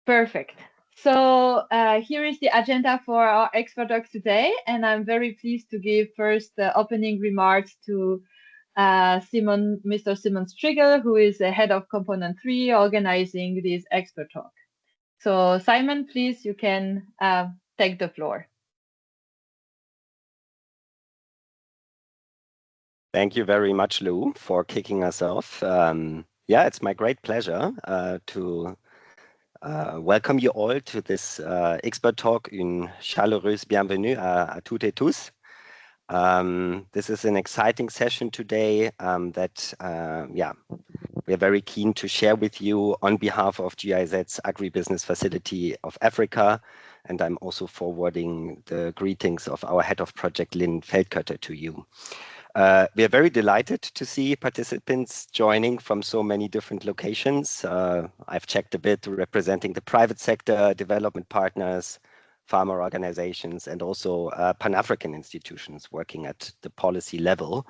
Perfect. So here is the agenda for our expert talk today, and I'm very pleased to give first the opening remarks to Mr. Simon Strigel, who is the head of Component 3, organizing this expert talk. So Simon, please, you can take the floor. Thank you very much, Lou, for kicking us off. Yeah, it's my great pleasure to welcome you all to this expert talk. Une chaleureuse bienvenue à toutes et tous. This is an exciting session today that, yeah, we are very keen to share with you on behalf of GIZ's Agribusiness Facility of Africa. And I'm also forwarding the greetings of our head of project, Lynn Feldkötter, to you. We are very delighted to see participants joining from so many different locations. I've checked a bit, representing the private sector, development partners, farmer organizations, and also Pan-African institutions working at the policy level.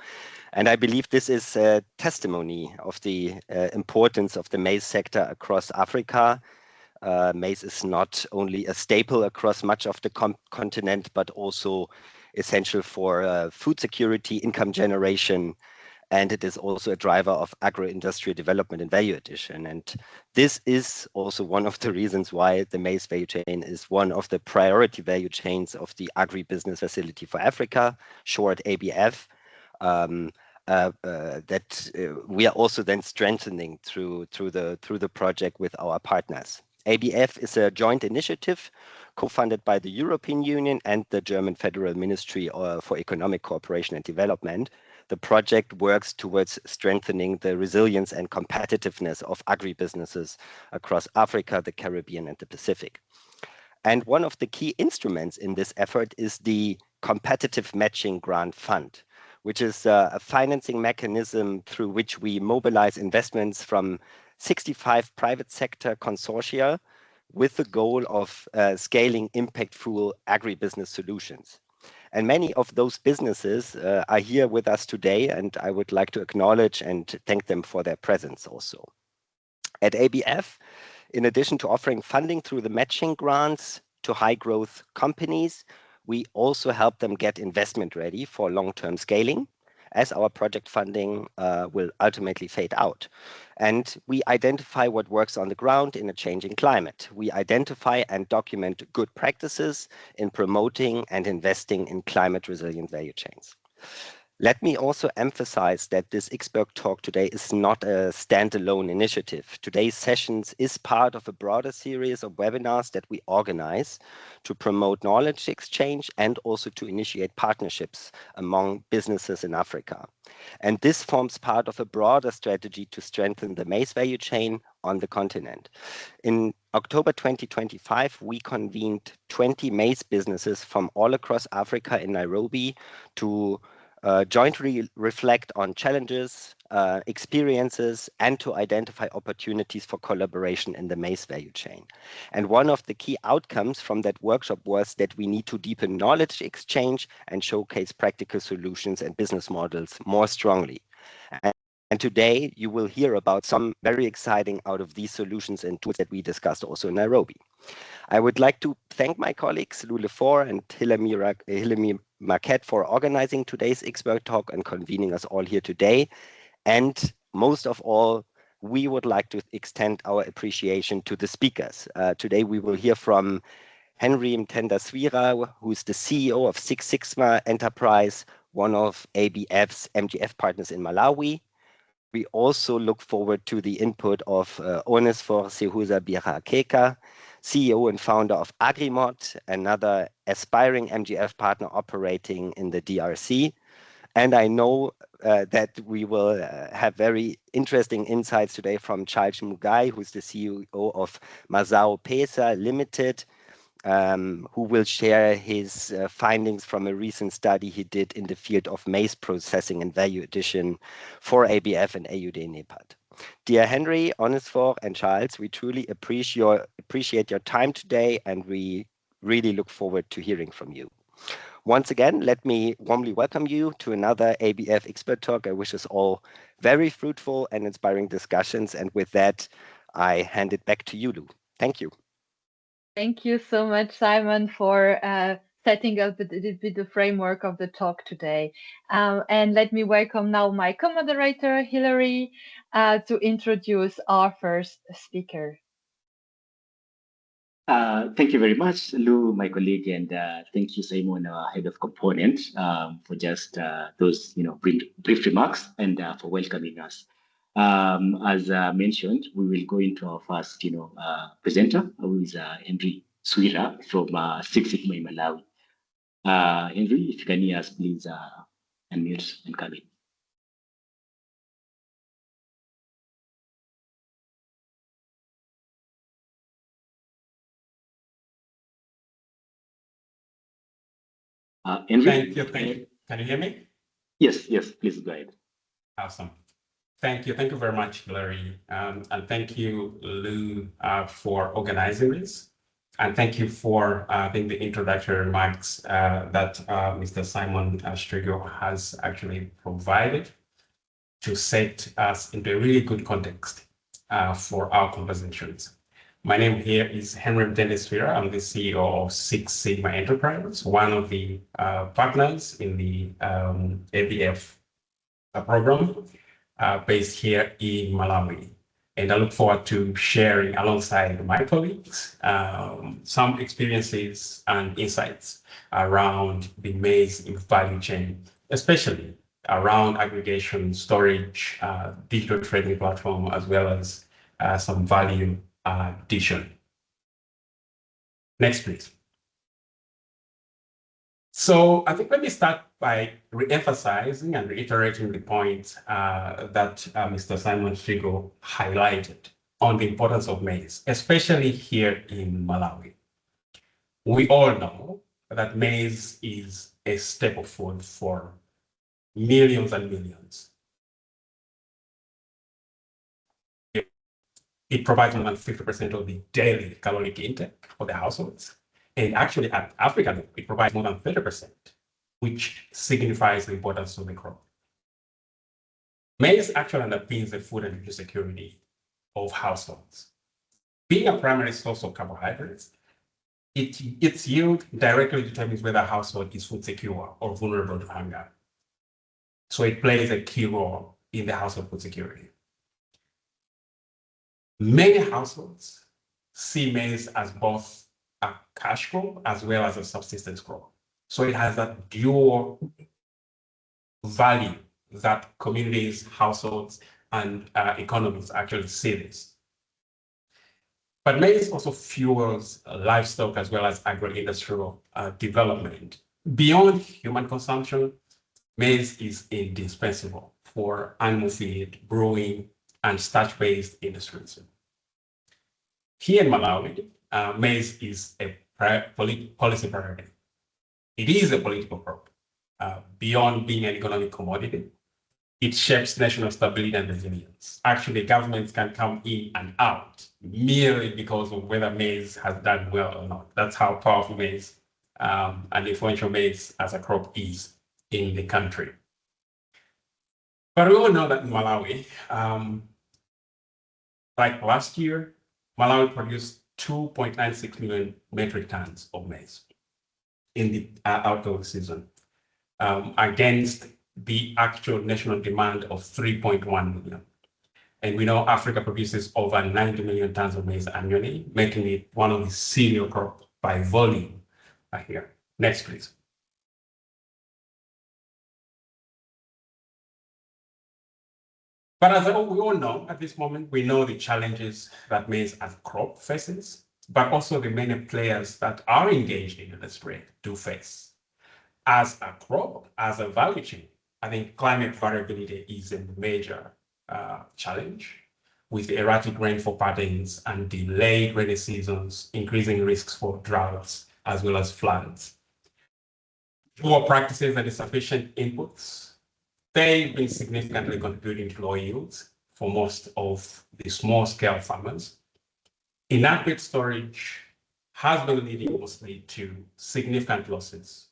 And I believe this is a testimony of the importance of the maize sector across Africa. Maize is not only a staple across much of the continent, but also essential for food security, income generation, and it is also a driver of agro-industrial development and value addition. And this is also one of the reasons why the maize value chain is one of the priority value chains of the Agri-Business Facility for Africa, short ABF, that we are also then strengthening through the project with our partners. ABF is a joint initiative co-funded by the European Union and the German Federal Ministry for Economic Cooperation and Development. The project works towards strengthening the resilience and competitiveness of agribusinesses across Africa, the Caribbean, and the Pacific. And one of the key instruments in this effort is the Competitive Matching Grant Fund, which is a financing mechanism through which we mobilize investments from 65 private sector consortia with the goal of scaling impactful agribusiness solutions. And many of those businesses are here with us today, and I would like to acknowledge and thank them for their presence also. At ABF, in addition to offering funding through the matching grants to high growth companies, we also help them get investment ready for long-term scaling, as our project funding will ultimately fade out. And we identify what works on the ground in a changing climate. We identify and document good practices in promoting and investing in climate resilient value chains. Let me also emphasize that this expert talk today is not a standalone initiative. Today's sessions is part of a broader series of webinars that we organize to promote knowledge exchange and also to initiate partnerships among businesses in Africa. And this forms part of a broader strategy to strengthen the maize value chain on the continent. In October 2025, we convened 20 maize businesses from all across Africa in Nairobi to jointly reflect on challenges, experiences, and to identify opportunities for collaboration in the maize value chain. And one of the key outcomes from that workshop was that we need to deepen knowledge exchange and showcase practical solutions and business models more strongly. And today you will hear about some very exciting out of these solutions and tools that we discussed also in Nairobi. I would like to thank my colleagues Lou Lefort and Hilary Marquette for organizing today's expert talk and convening us all here today. And most of all, we would like to extend our appreciation to the speakers. Today we will hear from Henry Mtende Swira, who is the CEO of Six Sigma Enterprise, one of ABF's MGF partners in Malawi. We also look forward to the input of Onesphore Cirhuza Birhaheka, CEO and founder of AGRIMOD, another aspiring MGF partner operating in the DRC. And I know that we will have very interesting insights today from Charles Muigai, who's the CEO of Mazaopesa Limited, who will share his findings from a recent study he did in the field of maize processing and value addition for ABF and AUD-NEPAD. Dear Henry, Onesphore, and Charles, we truly appreciate your time today, and we really look forward to hearing from you. Once again, let me warmly welcome you to another ABF Expert Talk. I wish us all very fruitful and inspiring discussions. And with that, I hand it back to you, Lou. Thank you. Thank you so much, Simon, for setting up the framework of the talk today. And let me welcome now my co-moderator, Hilary, to introduce our first speaker. Thank you very much, Lou, my colleague, and thank you, Simon, our head of component, for just those brief remarks and for welcoming us. As mentioned, we will go into our first presenter, who is Henry Swira from Six Sigma in Malawi. Henry, if you can hear us, please unmute and come in. Henry? Thank you. Can you hear me? Yes, please go ahead. Awesome. Thank you very much, Hilary. And thank you, Lou, for organizing this. And thank you for the introductory remarks that Mr. Simon Strigo has actually provided to set us into a really good context for our conversations. My name here is Henry Mtende Swira. I'm the CEO of Six Sigma Enterprise, one of the partners in the ABF program based here in Malawi. And I look forward to sharing alongside my colleagues some experiences and insights around the maize value chain, especially around aggregation, storage, digital trading platform, as well as some value addition. Next, please. So I think let me start by re-emphasizing and reiterating the point that Mr. Simon Strigo highlighted on the importance of maize, especially here in Malawi. We all know that maize is a staple food for millions and millions. It provides more than 50% of the daily caloric intake for the households. And actually at Africa, it provides more than 30%, which signifies the importance of the crop. Maize actually underpins the food and nutrition security of households. Being a primary source of carbohydrates, its yield directly determines whether a household is food secure or vulnerable to hunger. So it plays a key role in the household food security. Many households see maize as both a cash crop as well as a subsistence crop. So it has that dual value that communities, households, and economies actually see this. But maize also fuels livestock as well as agro-industrial development. Beyond human consumption, maize is indispensable for animal feed, brewing, and starch-based industries. Here in Malawi, maize is a policy priority. It is a political crop. Beyond being an economic commodity, it shapes national stability and resilience. Actually, governments can come in and out merely because of whether maize has done well or not. That's how powerful maize and influential maize as a crop is in the country. But we all know that in Malawi, like last year, Malawi produced 2.96 million metric tons of maize in the outgoing season, against the actual national demand of 3.1 million. And we know Africa produces over 90 million tons of maize annually, making it one of the cereal crops by volume here. Next, please. But as we all know, at this moment, we know the challenges that maize as a crop faces, but also the many players that are engaged in the spread do face. As a crop, as a value chain, I think climate variability is a major challenge, with erratic rainfall patterns and delayed rainy seasons, increasing risks for droughts as well as floods. Poor practices and insufficient inputs, they've been significantly contributing to low yields for most of the small-scale farmers. Inadequate storage has been leading mostly to significant losses,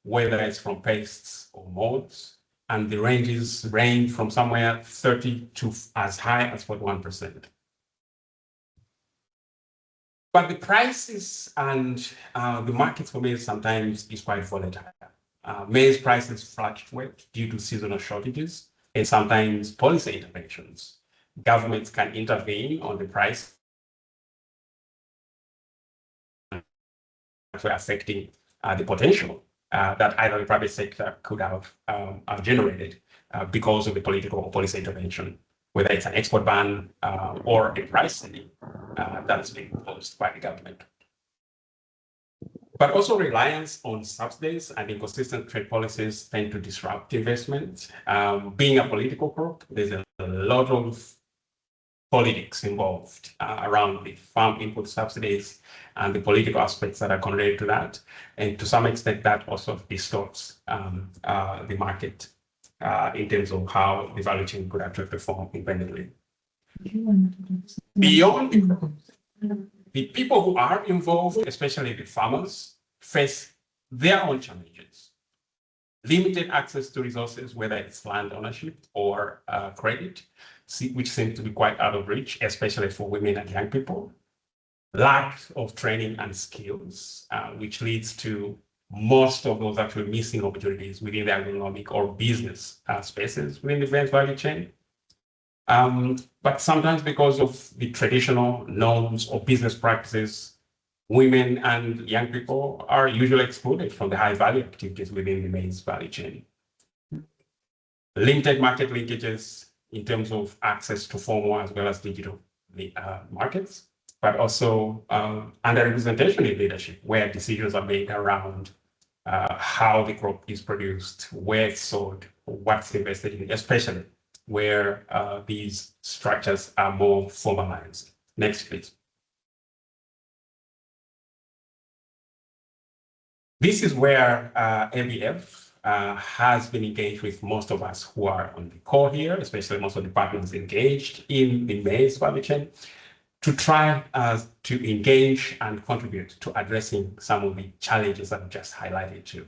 whether it's from pests or molds, and the ranges range from somewhere 30 to as high as 41%. But the prices and the markets for maize sometimes is quite volatile. Maize prices fluctuate due to seasonal shortages and sometimes policy interventions. Governments can intervene on the price affecting the potential that either the private sector could have generated because of the political or policy intervention, whether it's an export ban or a price setting that's being imposed by the government. But also reliance on subsidies and inconsistent trade policies tend to disrupt investment. Being a political crop, there's a lot of politics involved around the farm input subsidies and the political aspects that are connected to that. And to some extent, that also distorts the market in terms of how the value chain could actually perform independently. Beyond the crop, the people who are involved, especially the farmers, face their own challenges. Limited access to resources, whether it's land ownership or credit, which seems to be quite out of reach, especially for women and young people. Lack of training and skills, which leads to most of those actually missing opportunities within the agronomic or business spaces within the maize value chain. But sometimes because of the traditional norms or business practices, women and young people are usually excluded from the high value activities within the maize value chain. Limited market linkages in terms of access to formal as well as digital markets, but also underrepresentation in leadership, where decisions are made around how the crop is produced, where it's sold, what's invested in, especially where these structures are more formalized. Next, please. This is where ABF has been engaged with most of us who are on the call here, especially most of the partners engaged in the maize value chain, to try to engage and contribute to addressing some of the challenges I've just highlighted to.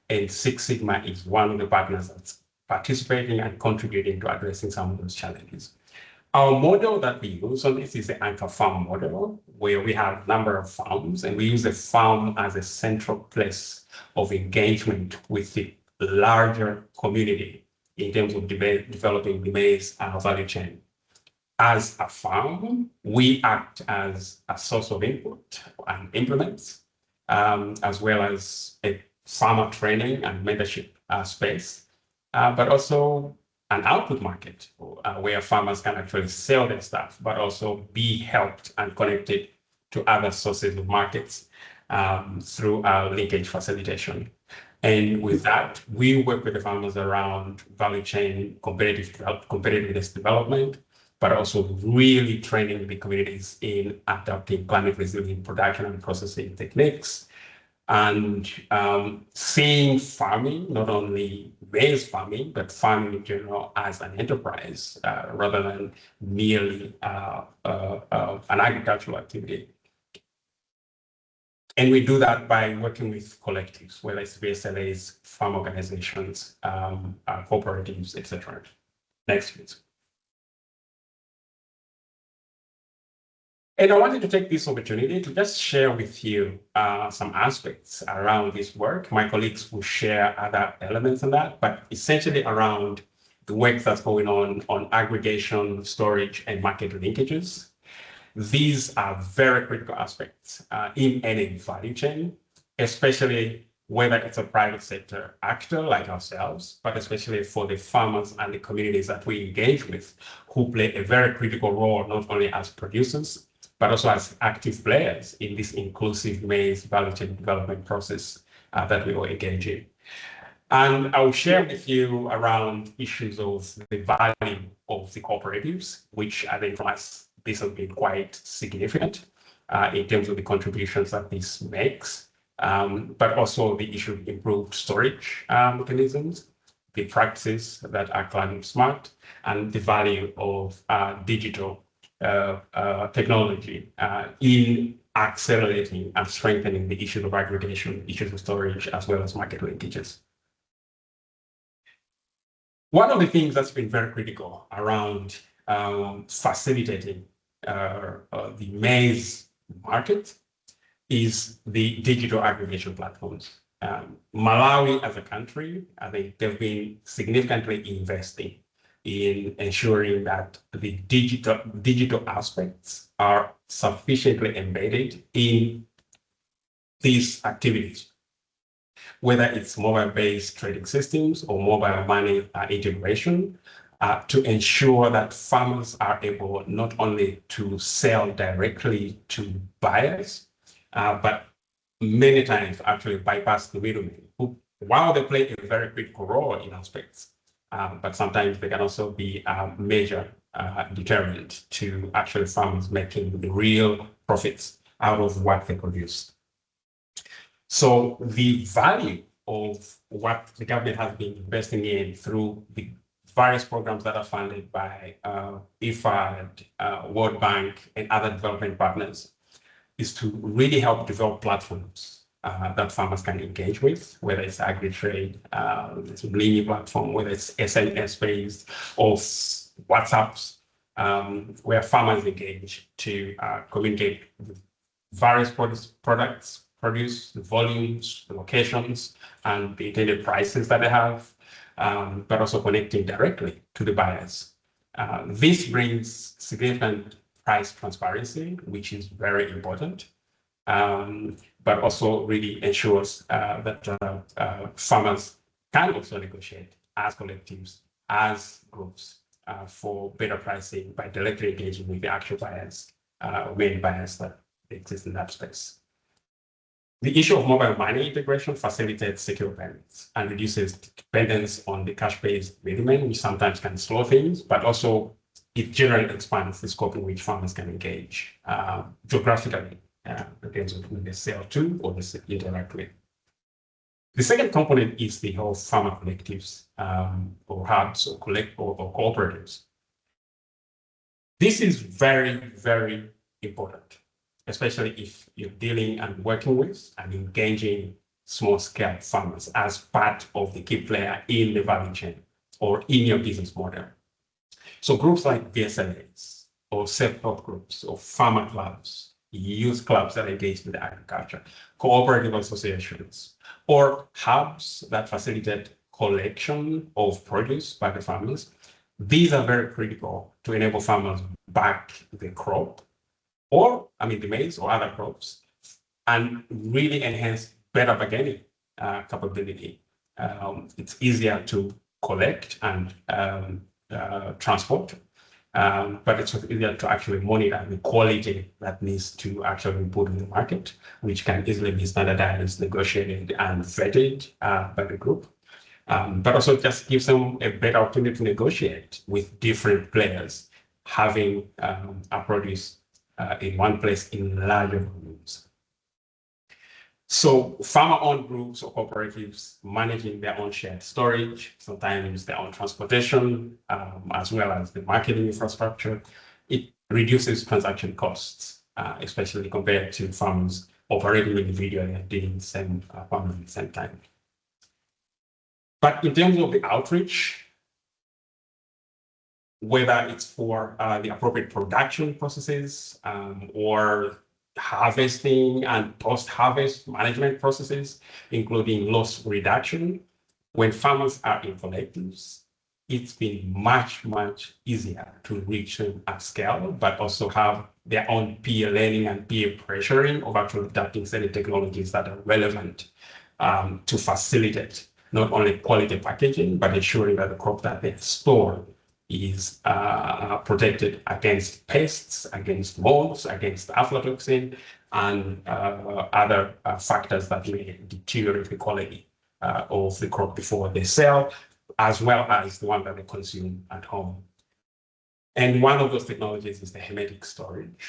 And Six Sigma is one of the partners that's participating and contributing to addressing some of those challenges. Our model that we use on this is the anchor farm model, where we have a number of farms, and we use the farm as a central place of engagement with the larger community in terms of developing the maize value chain. As a farm, we act as a source of input and implements, as well as a farmer training and mentorship space, but also an output market where farmers can actually sell their stuff, but also be helped and connected to other sources of markets through our linkage facilitation. And with that, we work with the farmers around value chain competitiveness development, but also really training the communities in adopting climate resilient production and processing techniques, and seeing farming, not only maize farming, but farming in general as an enterprise rather than merely an agricultural activity. And we do that by working with collectives, whether it's VSLAs, farm organizations, cooperatives, etc. Next, please. And I wanted to take this opportunity to just share with you some aspects around this work. My colleagues will share other elements on that, but essentially around the work that's going on aggregation, storage, and market linkages. These are very critical aspects in any value chain, especially whether it's a private sector actor like ourselves, but especially for the farmers and the communities that we engage with, who play a very critical role, not only as producers, but also as active players in this inclusive maize value chain development process that we will engage in. And I'll share with you around issues of the value of the cooperatives, which I think from us, this has been quite significant in terms of the contributions that this makes, but also the issue of improved storage mechanisms, the practices that are climate smart, and the value of digital technology in accelerating and strengthening the issues of aggregation, issues of storage, as well as market linkages. One of the things that's been very critical around facilitating the maize market is the digital aggregation platforms. Malawi as a country, I think they've been significantly investing in ensuring that the digital aspects are sufficiently embedded in these activities, whether it's mobile-based trading systems or mobile money integration, to ensure that farmers are able not only to sell directly to buyers, but many times actually bypass the middlemen, who, while they play a very critical role in aspects, but sometimes they can also be a major deterrent to actually farmers making the real profits out of what they produce. So the value of what the government has been investing in through the various programs that are funded by IFAD, World Bank, and other development partners is to really help develop platforms that farmers can engage with, whether it's agri-trade, it's a mini platform, whether it's SMS-based or WhatsApps, where farmers engage to communicate with various products, produce, the volumes, the locations, and the intended prices that they have, but also connecting directly to the buyers. This brings significant price transparency, which is very important, but also really ensures that farmers can also negotiate as collectives, as groups, for better pricing by directly engaging with the actual buyers, or main buyers that exist in that space. The issue of mobile money integration facilitates secure payments and reduces dependence on the cash-based middlemen, which sometimes can slow things, but also it generally expands the scope in which farmers can engage geographically in terms of who they sell to or they interact with. The second component is the whole farmer collectives or hubs or cooperatives. This is very, very important, especially if you're dealing and working with and engaging small-scale farmers as part of the key player in the value chain or in your business model. So groups like BSLAs or self-help groups or farmer clubs, youth clubs that engage with agriculture, cooperative associations, or hubs that facilitate collection of produce by the farmers. These are very critical to enable farmers back the crop, or the maize or other crops, and really enhance better bargaining capability. It's easier to collect and transport, but it's easier to actually monitor the quality that needs to actually be put in the market, which can easily be standardized, negotiated, and vetted by the group. But also just gives them a better opportunity to negotiate with different players, having a produce in one place in larger volumes. So farmer-owned groups or cooperatives managing their own shared storage, sometimes their own transportation, as well as the marketing infrastructure, it reduces transaction costs, especially compared to farmers operating individually and dealing with the same farmers at the same time. But in terms of the outreach, whether it's for the appropriate production processes or harvesting and post-harvest management processes, including loss reduction, when farmers are in collectives, it's been much, much easier to reach them at scale, but also have their own peer learning and peer pressuring of actually adapting certain technologies that are relevant to facilitate not only quality packaging, but ensuring that the crop that they store is protected against pests, against molds, against aflatoxin, and other factors that may deteriorate the quality of the crop before they sell, as well as the one that they consume at home. And one of those technologies is the hermetic storage,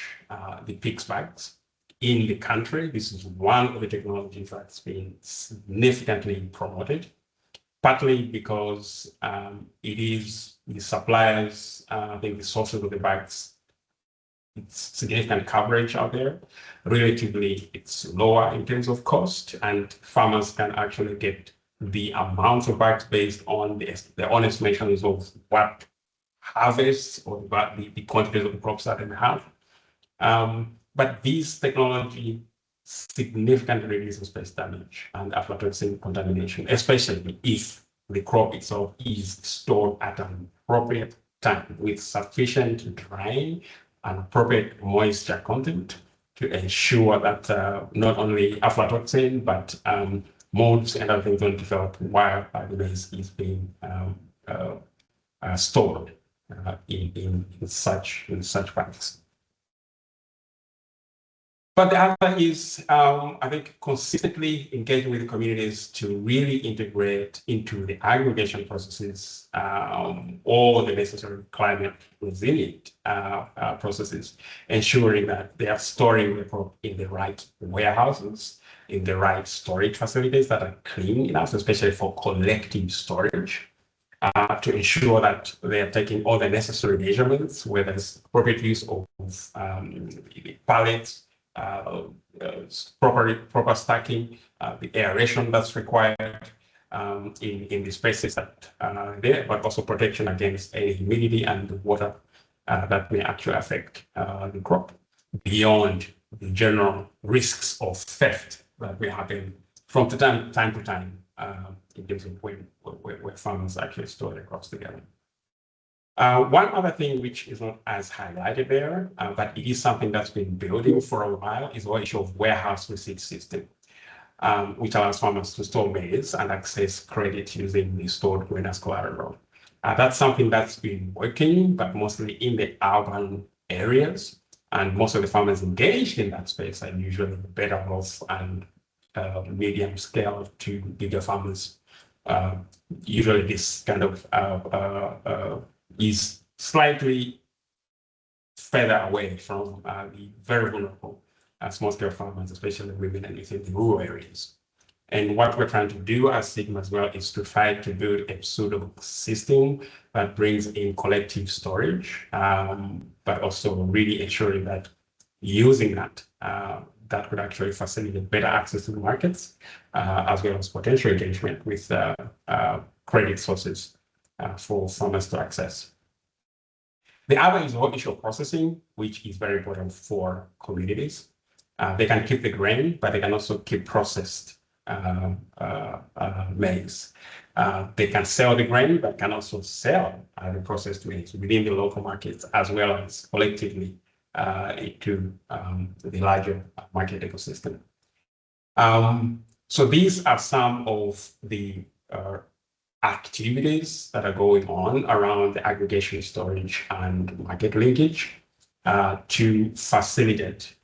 the PICS bags. In the country, this is one of the technologies that's been significantly promoted, partly because it is the suppliers, I think the sources of the bags, it's significant coverage out there. Relatively, it's lower in terms of cost, and farmers can actually get the amount of bags based on the honest measurements of what harvests or the quantities of the crops that they have. But this technology significantly reduces pest damage and aflatoxin contamination, especially if the crop itself is stored at an appropriate time with sufficient drying and appropriate moisture content to ensure that not only aflatoxin, but molds and other things don't develop while the maize is being stored in such packs. But the other is, I think, consistently engaging with the communities to really integrate into the aggregation processes all the necessary climate resilient processes, ensuring that they are storing the crop in the right warehouses, in the right storage facilities that are clean enough, especially for collective storage, to ensure that they are taking all the necessary measurements, whether it's appropriate use of pallets, proper stacking, the aeration that's required in the spaces that are there, but also protection against any humidity and water that may actually affect the crop, beyond the general risks of theft that may happen from time to time in terms of where farmers actually store their crops together. One other thing which is not as highlighted there, but it is something that's been building for a while, is the issue of warehouse receipt system, which allows farmers to store maize and access credit using the stored grain as collateral. That's something that's been working, but mostly in the urban areas. And most of the farmers engaged in that space are usually better off and medium scale to bigger farmers. Usually this kind of is slightly further away from the very vulnerable small-scale farmers, especially women and within the rural areas. And what we're trying to do as Sigma as well is to try to build a pseudo system that brings in collective storage, but also really ensuring that using that, that could actually facilitate better access to the markets, as well as potential engagement with credit sources for farmers to access. The other is the whole issue of processing, which is very important for communities. They can keep the grain, but they can also keep processed maize. They can sell the grain, but can also sell the processed maize within the local markets, as well as collectively into the larger market ecosystem. So these are some of the activities that are going on around the aggregation, storage, and market linkage to facilitate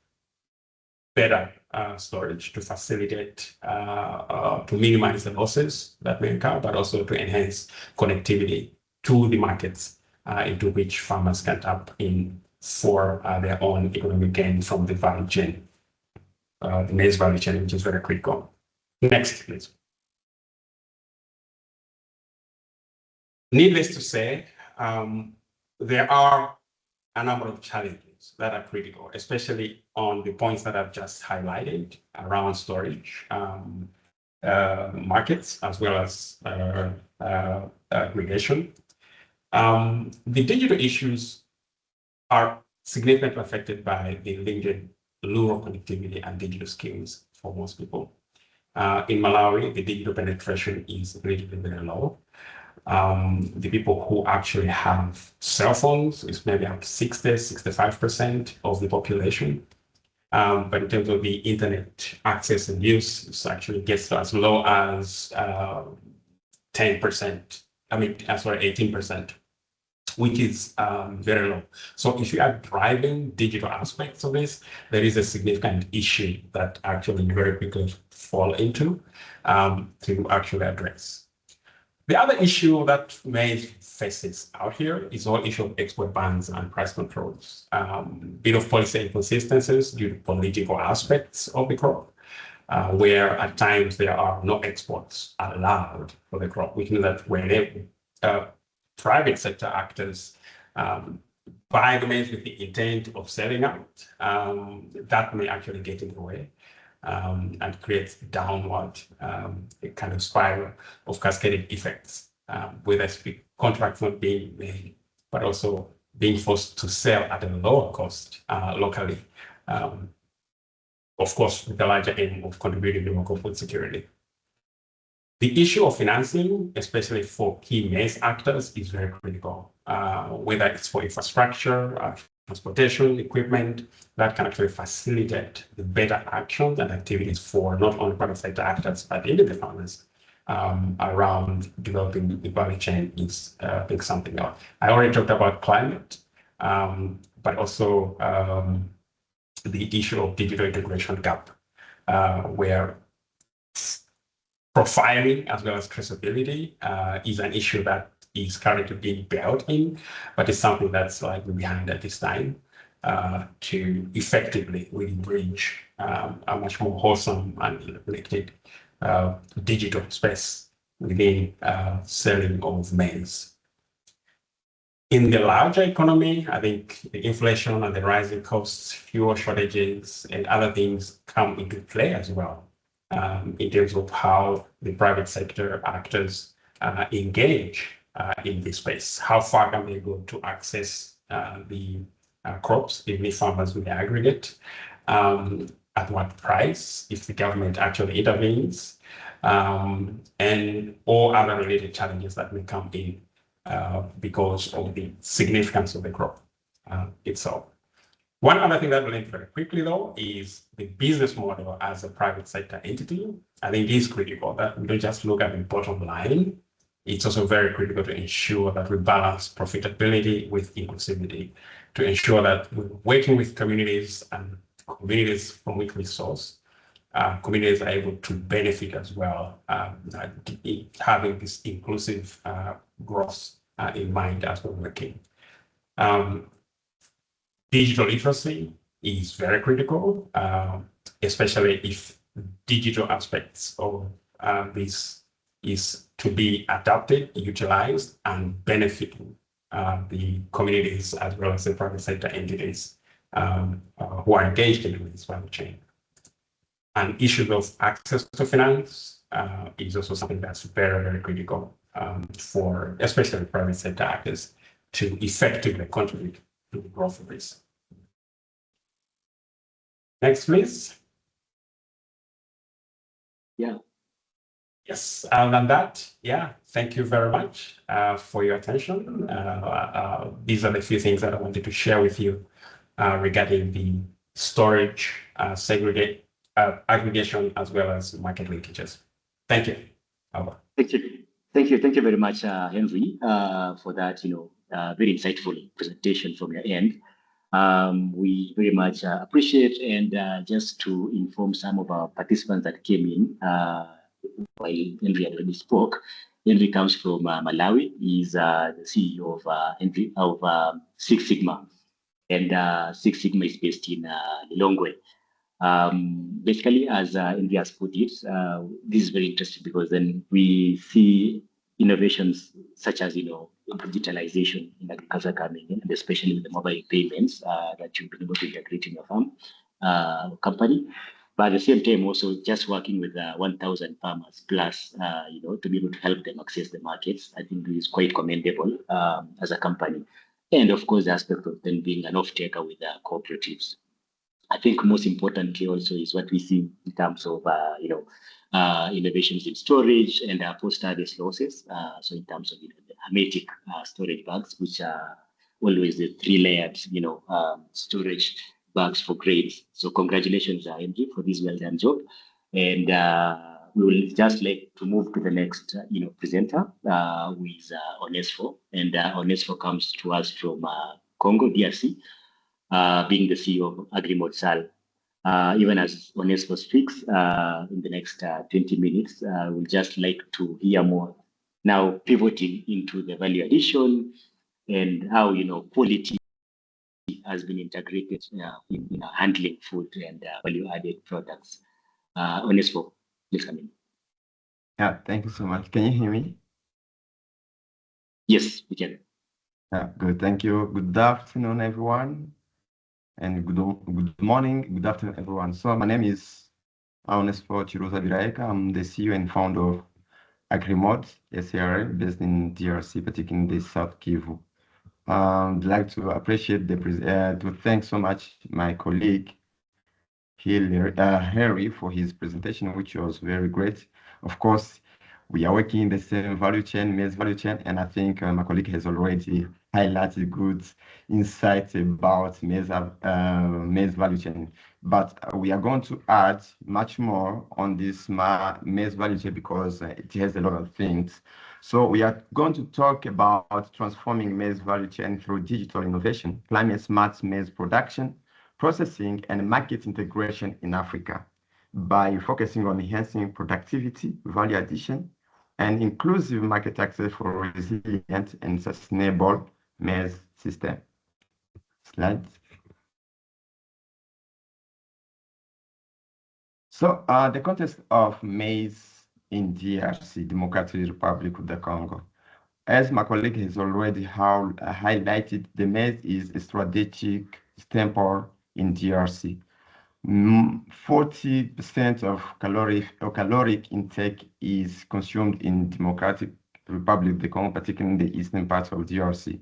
better storage, to facilitate, to minimize the losses that may occur, but also to enhance connectivity to the markets into which farmers can tap in for their own economic gain from the value chain, the maize value chain, which is very critical. Next, please. Needless to say, there are a number of challenges that are critical, especially on the points that I've just highlighted around storage, markets, as well as aggregation. The digital issues are significantly affected by the limited rural connectivity and digital skills for most people. In Malawi, the digital penetration is relatively very low. The people who actually have cell phones is maybe up to 65% of the population. But in terms of the internet access and use, it actually gets to as low as 10%. I mean, sorry, 18%, which is very low. So if you are driving digital aspects of this, there is a significant issue that actually very quickly fall into to actually address. The other issue that maize faces out here is the whole issue of export bans and price controls. Bit of policy inconsistencies due to political aspects of the crop, where at times there are no exports allowed for the crop, which means that when private sector actors buy the maize with the intent of selling out, that may actually get in the way. And creates downward a kind of spiral of cascading effects, whether it's contracts not being made, but also being forced to sell at a lower cost locally of course, with the larger aim of contributing to local food security. The issue of financing, especially for key maize actors, is very critical, whether it's for infrastructure, transportation, equipment, that can actually facilitate the better actions and activities for not only private sector actors, but even the farmers around developing the value chain is, I think, something else. I already talked about climate, but also the issue of digital integration gap, where profiling as well as traceability is an issue that is currently being built in, but it's something that's like behind at this time to effectively really bridge a much more wholesome and connected digital space within selling of maize. In the larger economy, I think the inflation and the rising costs, fuel shortages, and other things come into play as well in terms of how the private sector actors engage in this space. How far can they go to access the crops, even if farmers will aggregate? At what price, if the government actually intervenes, and all other related challenges that may come in because of the significance of the crop itself. One other thing that we'll link very quickly, though, is the business model as a private sector entity. I think it is critical that we don't just look at the bottom line. It's also very critical to ensure that we balance profitability with inclusivity, to ensure that we're working with communities and communities from which we source. Communities are able to benefit as well, having this inclusive growth in mind as we're working. Digital literacy is very critical, especially if digital aspects of this is to be adapted, utilized, and benefit the communities as well as the private sector entities who are engaged in this value chain. And issues of access to finance is also something that's very, very critical for especially private sector actors to effectively contribute to the growth of this. Next, please. Yeah. Yes, other than that, yeah, thank you very much for your attention. These are the few things that I wanted to share with you regarding the storage, aggregation, as well as market linkages. Thank you. Over. Thank you very much, Henry, for that very insightful presentation from your end. We very much appreciate, and just to inform some of our participants that came in while Henry already spoke. Henry comes from Malawi. He's the CEO of Six Sigma, and Six Sigma is based in Lilongwe. Basically, as Henry has put it, this is very interesting because then we see innovations such as digitalization in agriculture coming in, and especially with the mobile payments that you've been able to integrate in your farm company. But at the same time, also just working with 1,000 farmers plus, to be able to help them access the markets, I think is quite commendable as a company. And of course, the aspect of them being an off-taker with cooperatives. I think most importantly also is what we see in terms of, innovations in storage and post-harvest losses. So in terms of the hermetic storage bags, which are always the 3-layered, storage bags for grains. So congratulations, Henry, for this well-done job. And we will just like to move to the next, presenter with Onesphore. And Onesphore comes to us from Congo, DRC, being the CEO of AGRIMOD SARL. Even as Onesphore speaks in the next 20 minutes, we'll just like to hear more now pivoting into the value addition and how, quality has been integrated in handling food and value-added products. Onesphore, please come in. Yeah, thank you so much. Can you hear me? Yes, we can. Yeah, good. Thank you. Good afternoon, everyone. And good morning, good afternoon, everyone. So my name is Onesphore Birhaheka. I'm the CEO and founder of AGRIMOD, SARL, based in DRC, particularly in the South Kivu. I'd like to appreciate to thank so much my colleague Harry for his presentation, which was very great. Of course, we are working in the same value chain, maize value chain, and I think my colleague has already highlighted good insights about maize value chain. But we are going to add much more on this maize value chain because it has a lot of things. So we are going to talk about transforming maize value chain through digital innovation, climate smart maize production, processing, and market integration in Africa by focusing on enhancing productivity, value addition, and inclusive market access for resilient and sustainable maize system. Slide. So the context of maize in DRC, Democratic Republic of the Congo. As my colleague has already highlighted, the maize is a strategic staple in DRC. 40% of caloric intake is consumed in Democratic Republic of the Congo, particularly in the eastern part of DRC.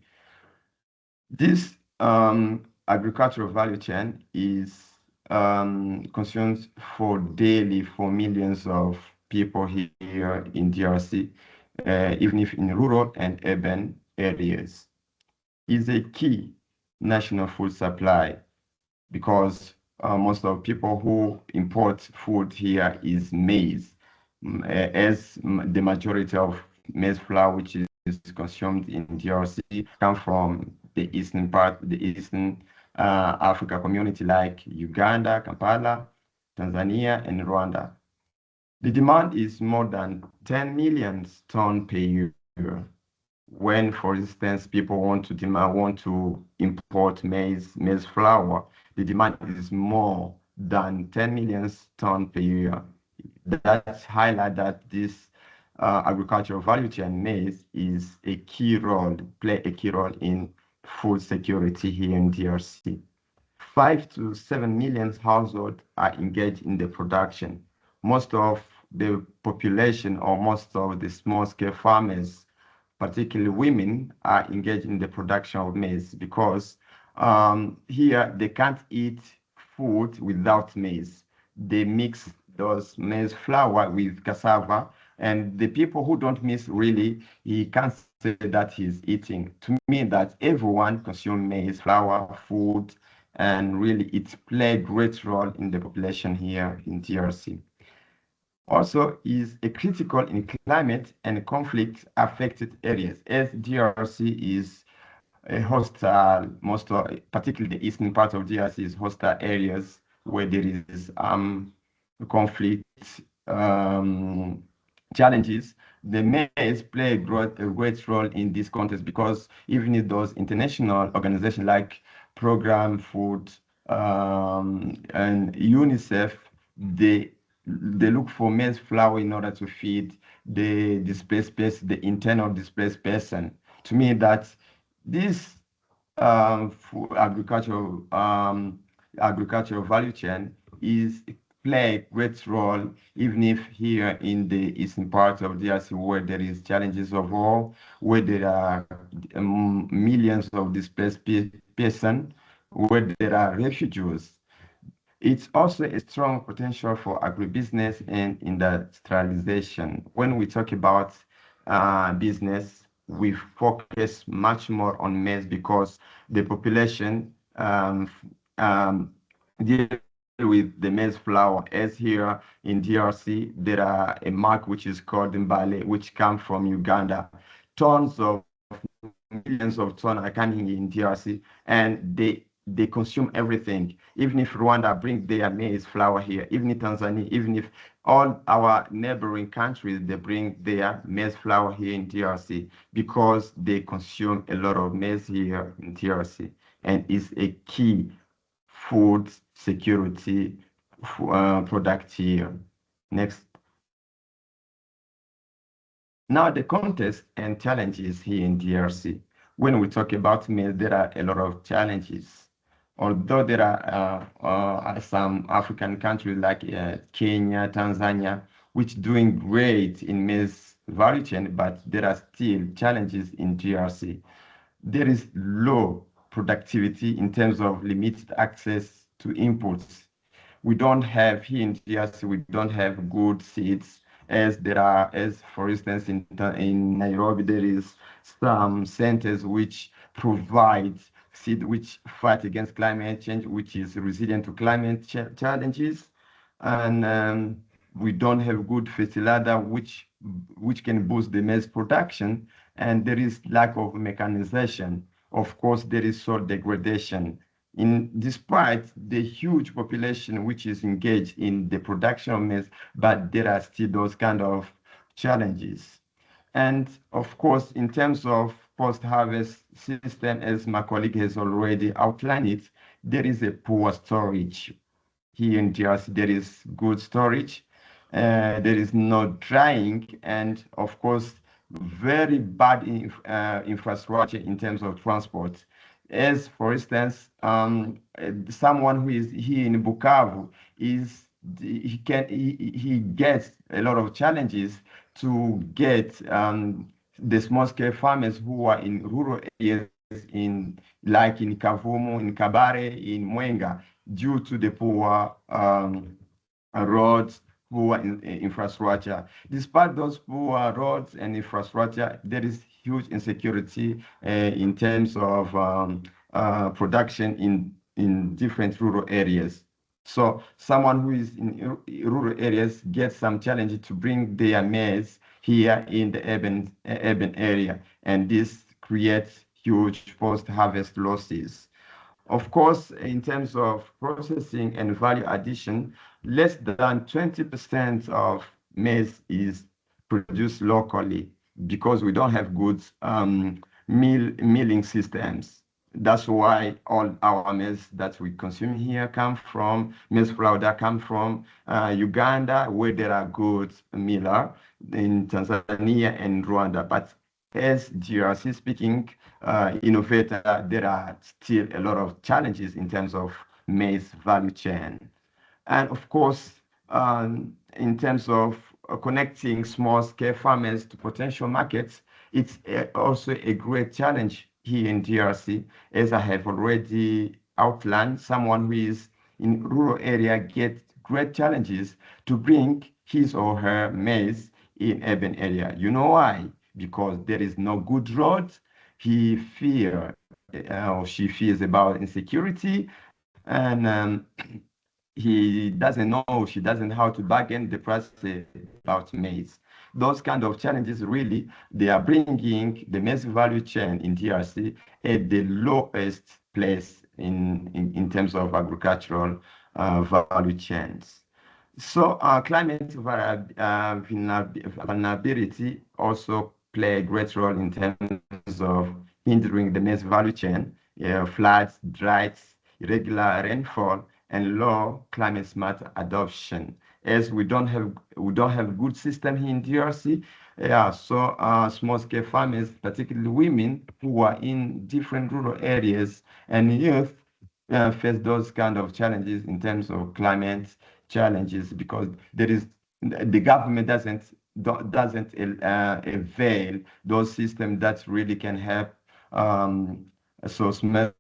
This agricultural value chain is consumed for daily for millions of people here in DRC, even if in rural and urban areas. Is a key national food supply because most of people who import food here is maize, as the majority of maize flour which is consumed in DRC come from the eastern part, the eastern Africa community like Uganda, Kampala, Tanzania, and Rwanda. The demand is more than 10 million tons per year. When, for instance, people want to import maize flour, the demand is more than 10 million tons per year. That highlights that this agricultural value chain maize is play a key role in food security here in DRC. 5 to 7 million households are engaged in the production. Most of the population or most of the small-scale farmers, particularly women, are engaged in the production of maize because here they can't eat food without maize. They mix those maize flour with cassava, and the people who don't mix really, he can't say that he's eating. To me, that everyone consumes maize flour, food, and really it plays a great role in the population here in DRC. Also is a critical in climate and conflict affected areas, as DRC is a hostile, particularly the eastern part of DRC is hostile areas where there is conflict, challenges. The maize play a great role in this context because even if those international organizations like Program Food and UNICEF, they look for maize flour in order to feed the displaced person, the internal displaced person. To me, that this agricultural value chain play a great role, even if here in the eastern part of DRC where there is challenges of war, where there are millions of displaced persons, where there are refugees. It's also a strong potential for agribusiness and industrialization. When we talk about business, we focus much more on maize because the population deal with the maize flour. As here in DRC, there are a mark which is called Mbale, which come from Uganda. Tons of millions of tons are coming in DRC, and they consume everything. Even if Rwanda brings their maize flour here, even if Tanzania, even if all our neighboring countries, they bring their maize flour here in DRC because they consume a lot of maize here in DRC. And it's a key food security product here. Next. Now the context and challenges here in DRC. When we talk about maize, there are a lot of challenges. Although there are some African countries like Kenya, Tanzania, which doing great in maize value chain, but there are still challenges in DRC. There is low productivity in terms of limited access to inputs. we don't have here in DRC, we don't have good seeds as there are, as for instance, in Nairobi, there is some centers which provide seed which fight against climate change, which is resilient to climate challenges. And we don't have good fertilizer which can boost the maize production, and there is lack of mechanization. Of course, there is soil degradation. Despite the huge population which is engaged in the production of maize, but there are still those kind of challenges. And of course, in terms of post-harvest system, as my colleague has already outlined it, there is a poor storage. Here in DRC, there is good storage. There is no drying, and of course, very bad infrastructure in terms of transport. As for instance, someone who is here in Bukavu he gets a lot of challenges to get the small-scale farmers who are in rural areas, like in Kavumu, in Kabare, in Mwenga, due to the poor roads, poor infrastructure. Despite those poor roads and infrastructure, there is huge insecurity in terms of production in different rural areas. So someone who is in rural areas gets some challenge to bring their maize here in the urban area, and this creates huge post-harvest losses. Of course, in terms of processing and value addition, less than 20% of maize is produced locally because we don't have good milling systems. That's why all our maize that we consume here come from, maize flour that come from Uganda, where there are good millers, in Tanzania and Rwanda. But as GRC speaking, innovator, there are still a lot of challenges in terms of maize value chain. And of course, in terms of connecting small-scale farmers to potential markets, it's also a great challenge here in DRC, as I have already outlined. Someone who is in rural area gets great challenges to bring his or her maize in urban area. You know why? Because there is no good road. He fear or she fears about insecurity, and he doesn't know, she doesn't know how to bargain the price about maize. Those kind of challenges, really, they are bringing the maize value chain in DRC at the lowest place in terms of agricultural value chains. So climate vulnerability also play a great role in terms of hindering the maize value chain. Floods, droughts, irregular rainfall, and low climate smart adoption. As we don't have good system here in DRC, so small scale farmers, particularly women who are in different rural areas, and youth face those kind of challenges in terms of climate challenges, because the government doesn't avail those systems that really can help so small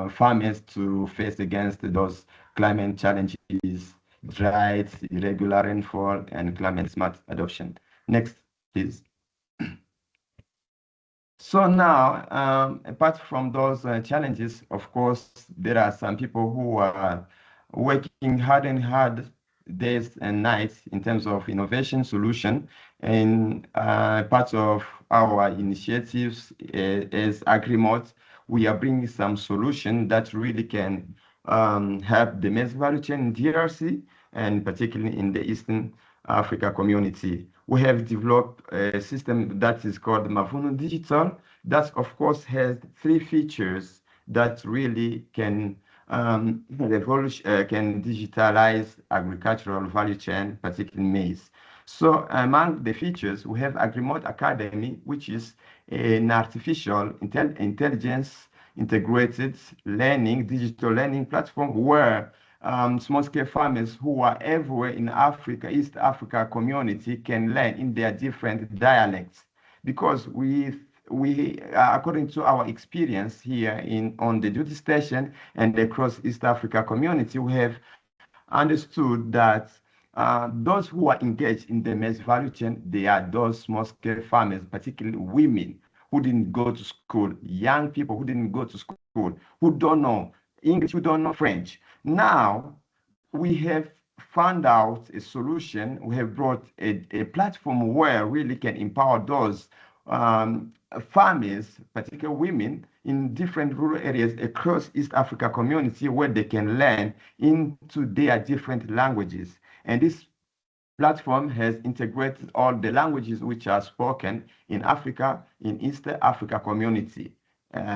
farmers to face against those climate challenges, droughts, irregular rainfall, and climate smart adoption. Next, please. So now, apart from those challenges, of course, there are some people who are working hard days and nights in terms of innovation solution, and parts of our initiatives as AGRIMOD, we are bringing some solution that really can help the maize value chain in DRC, and particularly in the Eastern Africa community. We have developed a system that is called Mavuno Digital, that of course has 3 features that really can digitalize agricultural value chain, particularly maize. So among the features, we have AGRIMOD Academy, which is an artificial intelligence integrated learning, digital learning platform where small-scale farmers who are everywhere in Africa, East Africa community, can learn in their different dialects. Because we according to our experience here on the duty station and across East Africa community, we have understood that those who are engaged in the maize value chain, they are those small-scale farmers, particularly women who didn't go to school, young people who didn't go to school, who don't know English, who don't know French. Now, we have found out a solution. We have brought a platform where really can empower those farmers, particularly women, in different rural areas across East Africa community where they can learn into their different languages. And this platform has integrated all the languages which are spoken in Africa, in East Africa community.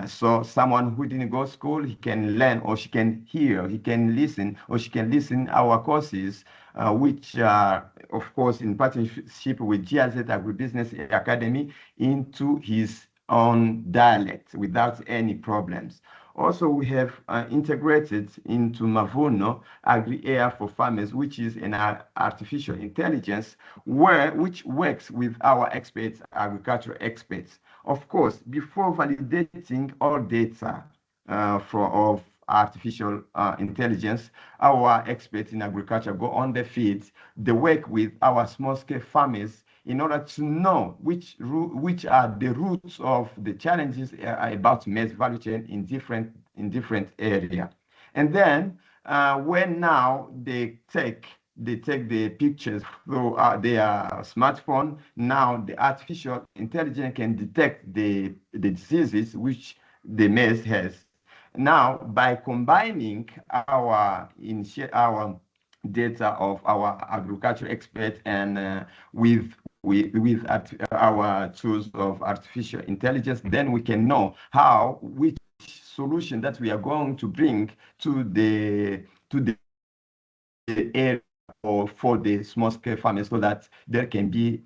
So someone who didn't go to school, he can learn, or she can hear, he can listen, or she can listen our courses, which are, of course, in partnership with GIZ Agribusiness Academy, into his own dialect without any problems. Also, we have integrated into Mavuno Agri-AI for Farmers, which is an artificial intelligence which works with our experts, agricultural experts. Of course, before validating all data of artificial intelligence, our experts in agriculture go on the field. They work with our small-scale farmers in order to know which are the roots of the challenges about maize value chain in different area. And then when now they take the pictures through their smartphone, now the artificial intelligence can detect the diseases which the maize has. Now, by combining our data of our agricultural experts and with our tools of artificial intelligence, then we can know which solution that we are going to bring to the area or for the small-scale farmers, so that there can be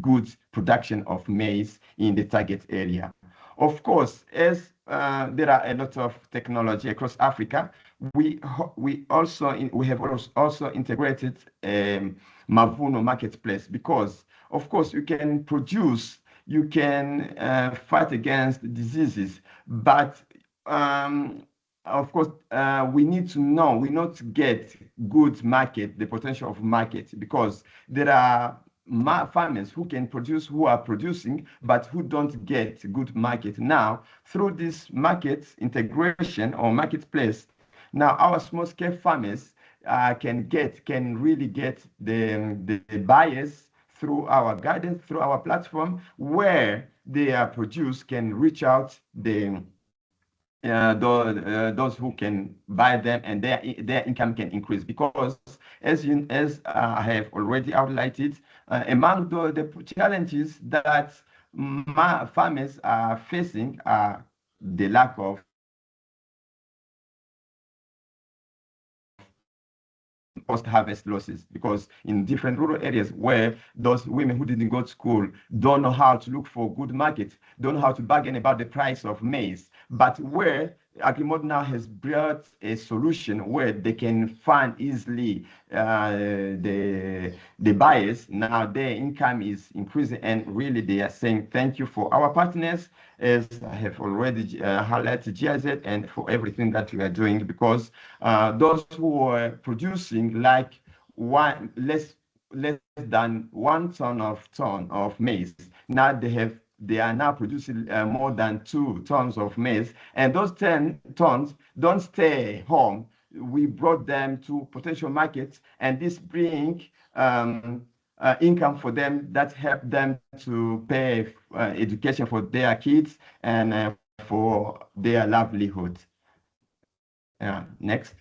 good production of maize in the target area. Of course, as there are a lot of technology across Africa, we have also integrated Mavuno marketplace, because of course you can produce, you can fight against diseases, but of course, we need to know, we not get good market, the potential of market, because there are farmers who can produce, who are producing, but who don't get good market. Now, through this market integration or marketplace, now our small-scale farmers can really get the buyers through our guidance, through our platform, where they are produced, can reach out those who can buy them, and their income can increase. Because as I have already outlined, among the challenges that farmers are facing are the lack of post-harvest losses, because in different rural areas where those women who didn't go to school don't know how to look for good market, don't know how to bargain about the price of maize, but where AGRIMOD now has brought a solution where they can find easily the buyers. Now their income is increasing, and really they are saying thank you for our partners, as I have already highlighted GIZ, and for everything that we are doing, because those who are producing like less than 1 ton of maize, now they are now producing more than 2 tons of maize, and those 10 tons don't stay home. We brought them to potential markets, and this bring income for them that help them to pay education for their kids and for their livelihood. Next.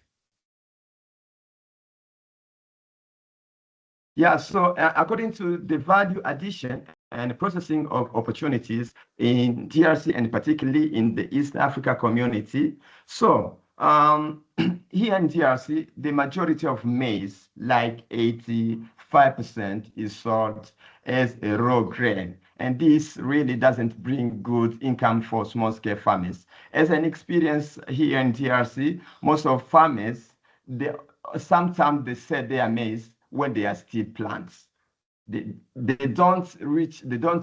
Yeah, so according to the value addition and processing of opportunities in DRC, and particularly in the East Africa community. So here in DRC, the majority of maize, like 85%, is sold as a raw grain. And this really doesn't bring good income for small-scale farmers. As an experience here in DRC, most of farmers, sometimes they sell their maize when they are still plants. They don't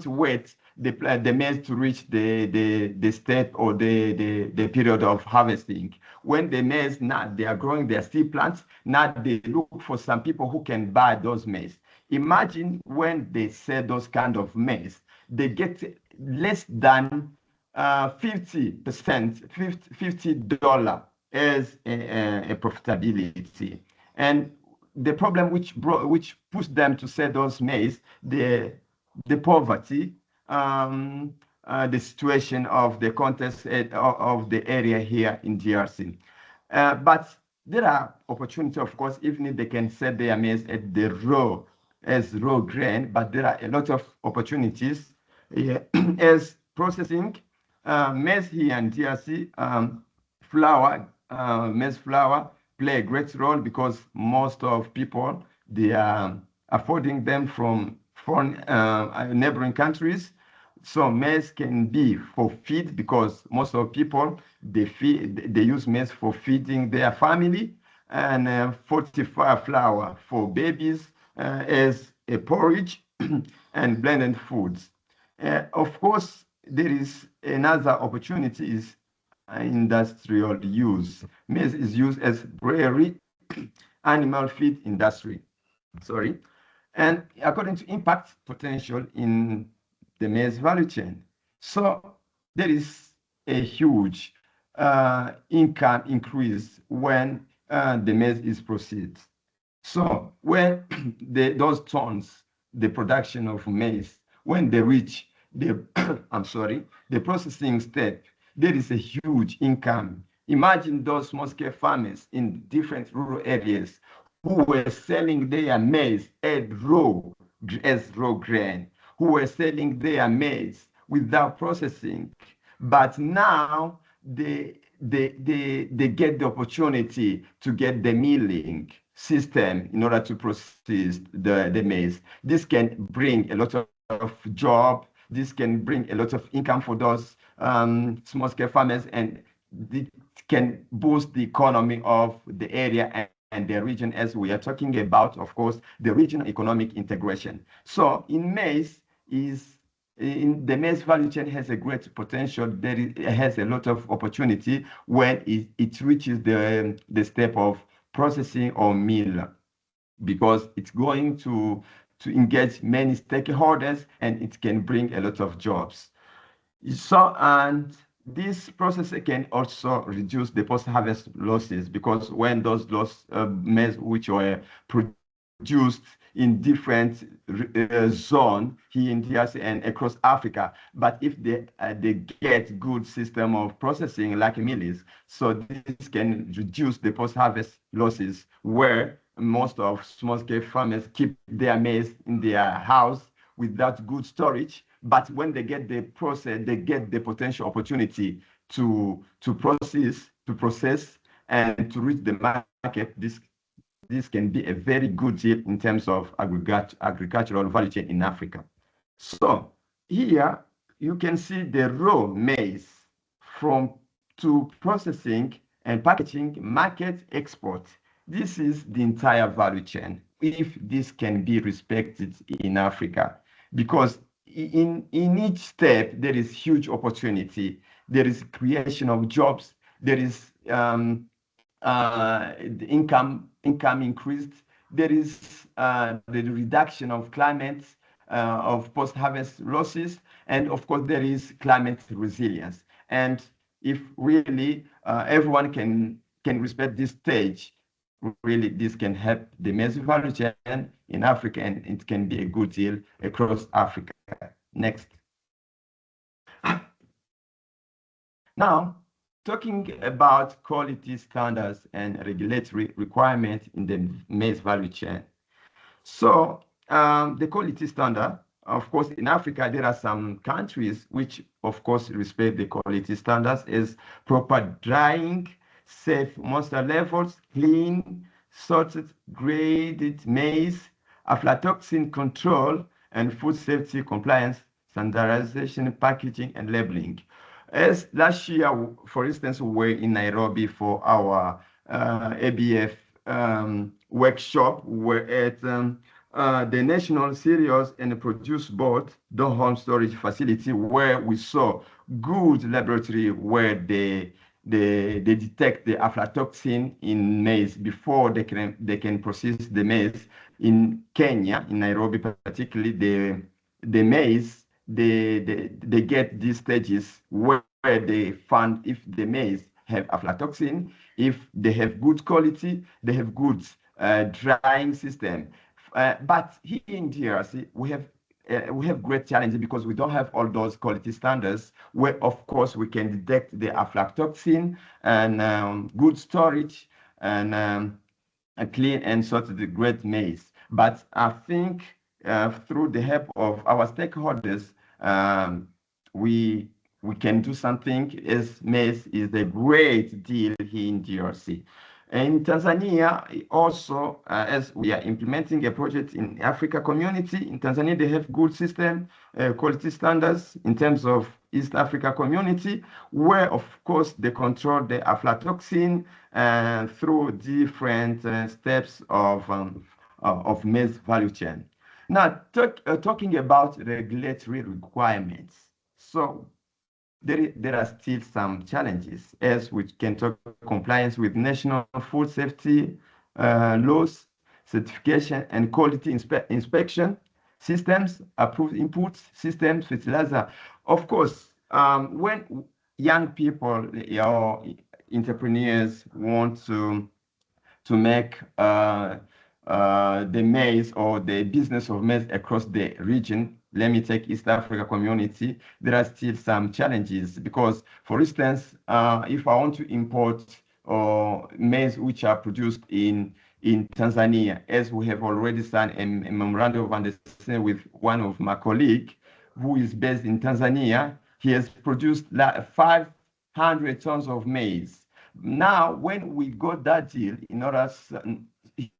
wait the maize to reach the step or the period of harvesting. When the maize, now they are growing their seed plants, now they look for some people who can buy those maize. Imagine when they sell those kind of maize, they get less than 50%, $50 as a profitability. And the problem which pushed them to sell those maize, the poverty, the situation of the context of the area here in DRC. But there are opportunities, of course, even if they can sell their maize at the raw grain, but there are a lot of opportunities as processing maize here in DRC, maize flour play a great role because most of people, they are affording them from foreign neighboring countries. So maize can be for feed because most of people, they use maize for feeding their family, and fortified flour for babies as a porridge and blended foods. Of course, there is another opportunity is industrial use. Maize is used as brewery, animal feed industry. Sorry. And according to impact potential in the maize value chain. So there is a huge income increase when the maize is processed. So when those tons, the production of maize, when they reach the the processing step, there is a huge income. Imagine those small-scale farmers in different rural areas who were selling their maize as raw grain, who were selling their maize without processing. But now they get the opportunity to get the milling system in order to process the maize. This can bring a lot of job. This can bring a lot of income for those small-scale farmers, and it can boost the economy of the area and the region, as we are talking about, of course, the regional economic integration. So in maize, in the maize value chain has a great potential. It has a lot of opportunity when it reaches the step of processing or mill, because it's going to engage many stakeholders and it can bring a lot of jobs. So, and this process can also reduce the post-harvest losses, because when those maize which were produced in different zones here in DRC and across Africa, but if they get good system of processing like mills, so this can reduce the post-harvest losses, where most of small-scale farmers keep their maize in their house without good storage. But when they get the process, they get the potential opportunity to process and to reach the market. This can be a very good deal in terms of agricultural value chain in Africa. So here you can see the raw maize to processing and packaging, market, export. This is the entire value chain, if this can be respected in Africa, because in each step there is huge opportunity. There is creation of jobs. There is the income increased. There is the reduction of climate, of post-harvest losses, and of course there is climate resilience. And if really everyone can respect this stage, really this can help the maize value chain in Africa, and it can be a good deal across Africa. Next. Now, talking about quality standards and regulatory requirements in the maize value chain. So the quality standard, of course, in Africa, there are some countries which, of course, respect the quality standards as proper drying, safe moisture levels, clean, sorted, graded maize, aflatoxin control, and food safety compliance, standardization, packaging, and labeling. As last year, for instance, we were in Nairobi for our ABF workshop. We were at the National Cereals and Produce Board, the home storage facility, where we saw good laboratory where they detect the aflatoxin in maize before they can process the maize. In Kenya, in Nairobi particularly, the maize, they get these stages where they find if the maize have aflatoxin, if they have good quality, they have good drying system. But here in DRC, we have great challenges because we don't have all those quality standards where, of course, we can detect the aflatoxin and good storage and a clean and sorted great maize. But I think through the help of our stakeholders, we can do something, as maize is a great deal here in DRC. In Tanzania, also, as we are implementing a project in Africa community, in Tanzania, they have good system, quality standards in terms of East Africa community, where, of course, they control the aflatoxin through different steps of maize value chain. Now, talking about regulatory requirements. So there are still some challenges, as we can talk compliance with national food safety laws, certification and quality inspection systems, approved input systems, fertilizer. Of course, when young people or entrepreneurs want to make the maize or the business of maize across the region, let me take East Africa community, there are still some challenges because, for instance, if I want to import maize which are produced in Tanzania, as we have already signed a memorandum of understanding with one of my colleagues who is based in Tanzania, he has produced 500 tons of maize. Now, when we got that deal, in order,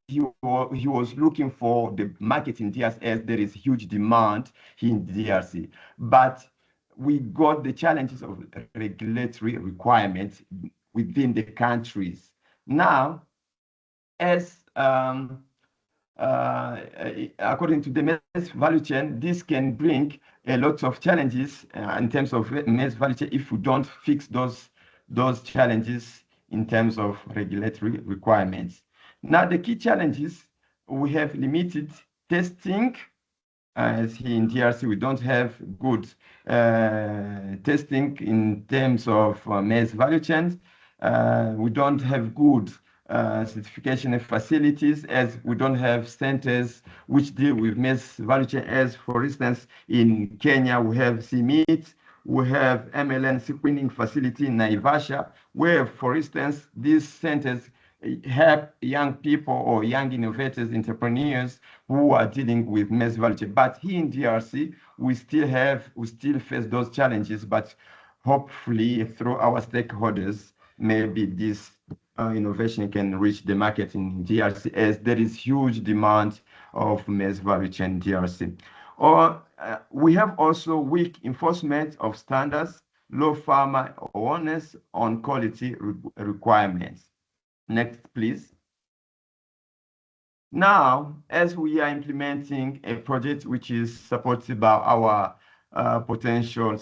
he was looking for the market in DRC as there is huge demand in DRC. But we got the challenges of regulatory requirements within the countries. Now, as according to the maize value chain, this can bring a lot of challenges in terms of maize value chain if we don't fix those challenges in terms of regulatory requirements. Now, the key challenges, we have limited testing. As here in DRC, we don't have good testing in terms of maize value chains. We don't have good certification facilities, as we don't have centers which deal with maize value chain. As for instance, in Kenya, we have CMEAT, we have MLN sequencing facility in Naivasha, where, for instance, these centers help young people or young innovators, entrepreneurs who are dealing with maize value chain. But here in DRC, we still face those challenges, but hopefully through our stakeholders, maybe this innovation can reach the market in DRC, as there is huge demand of maize value chain in DRC. We have also weak enforcement of standards, low farmer awareness on quality requirements. Next, please. Now, as we are implementing a project which is supported by our potential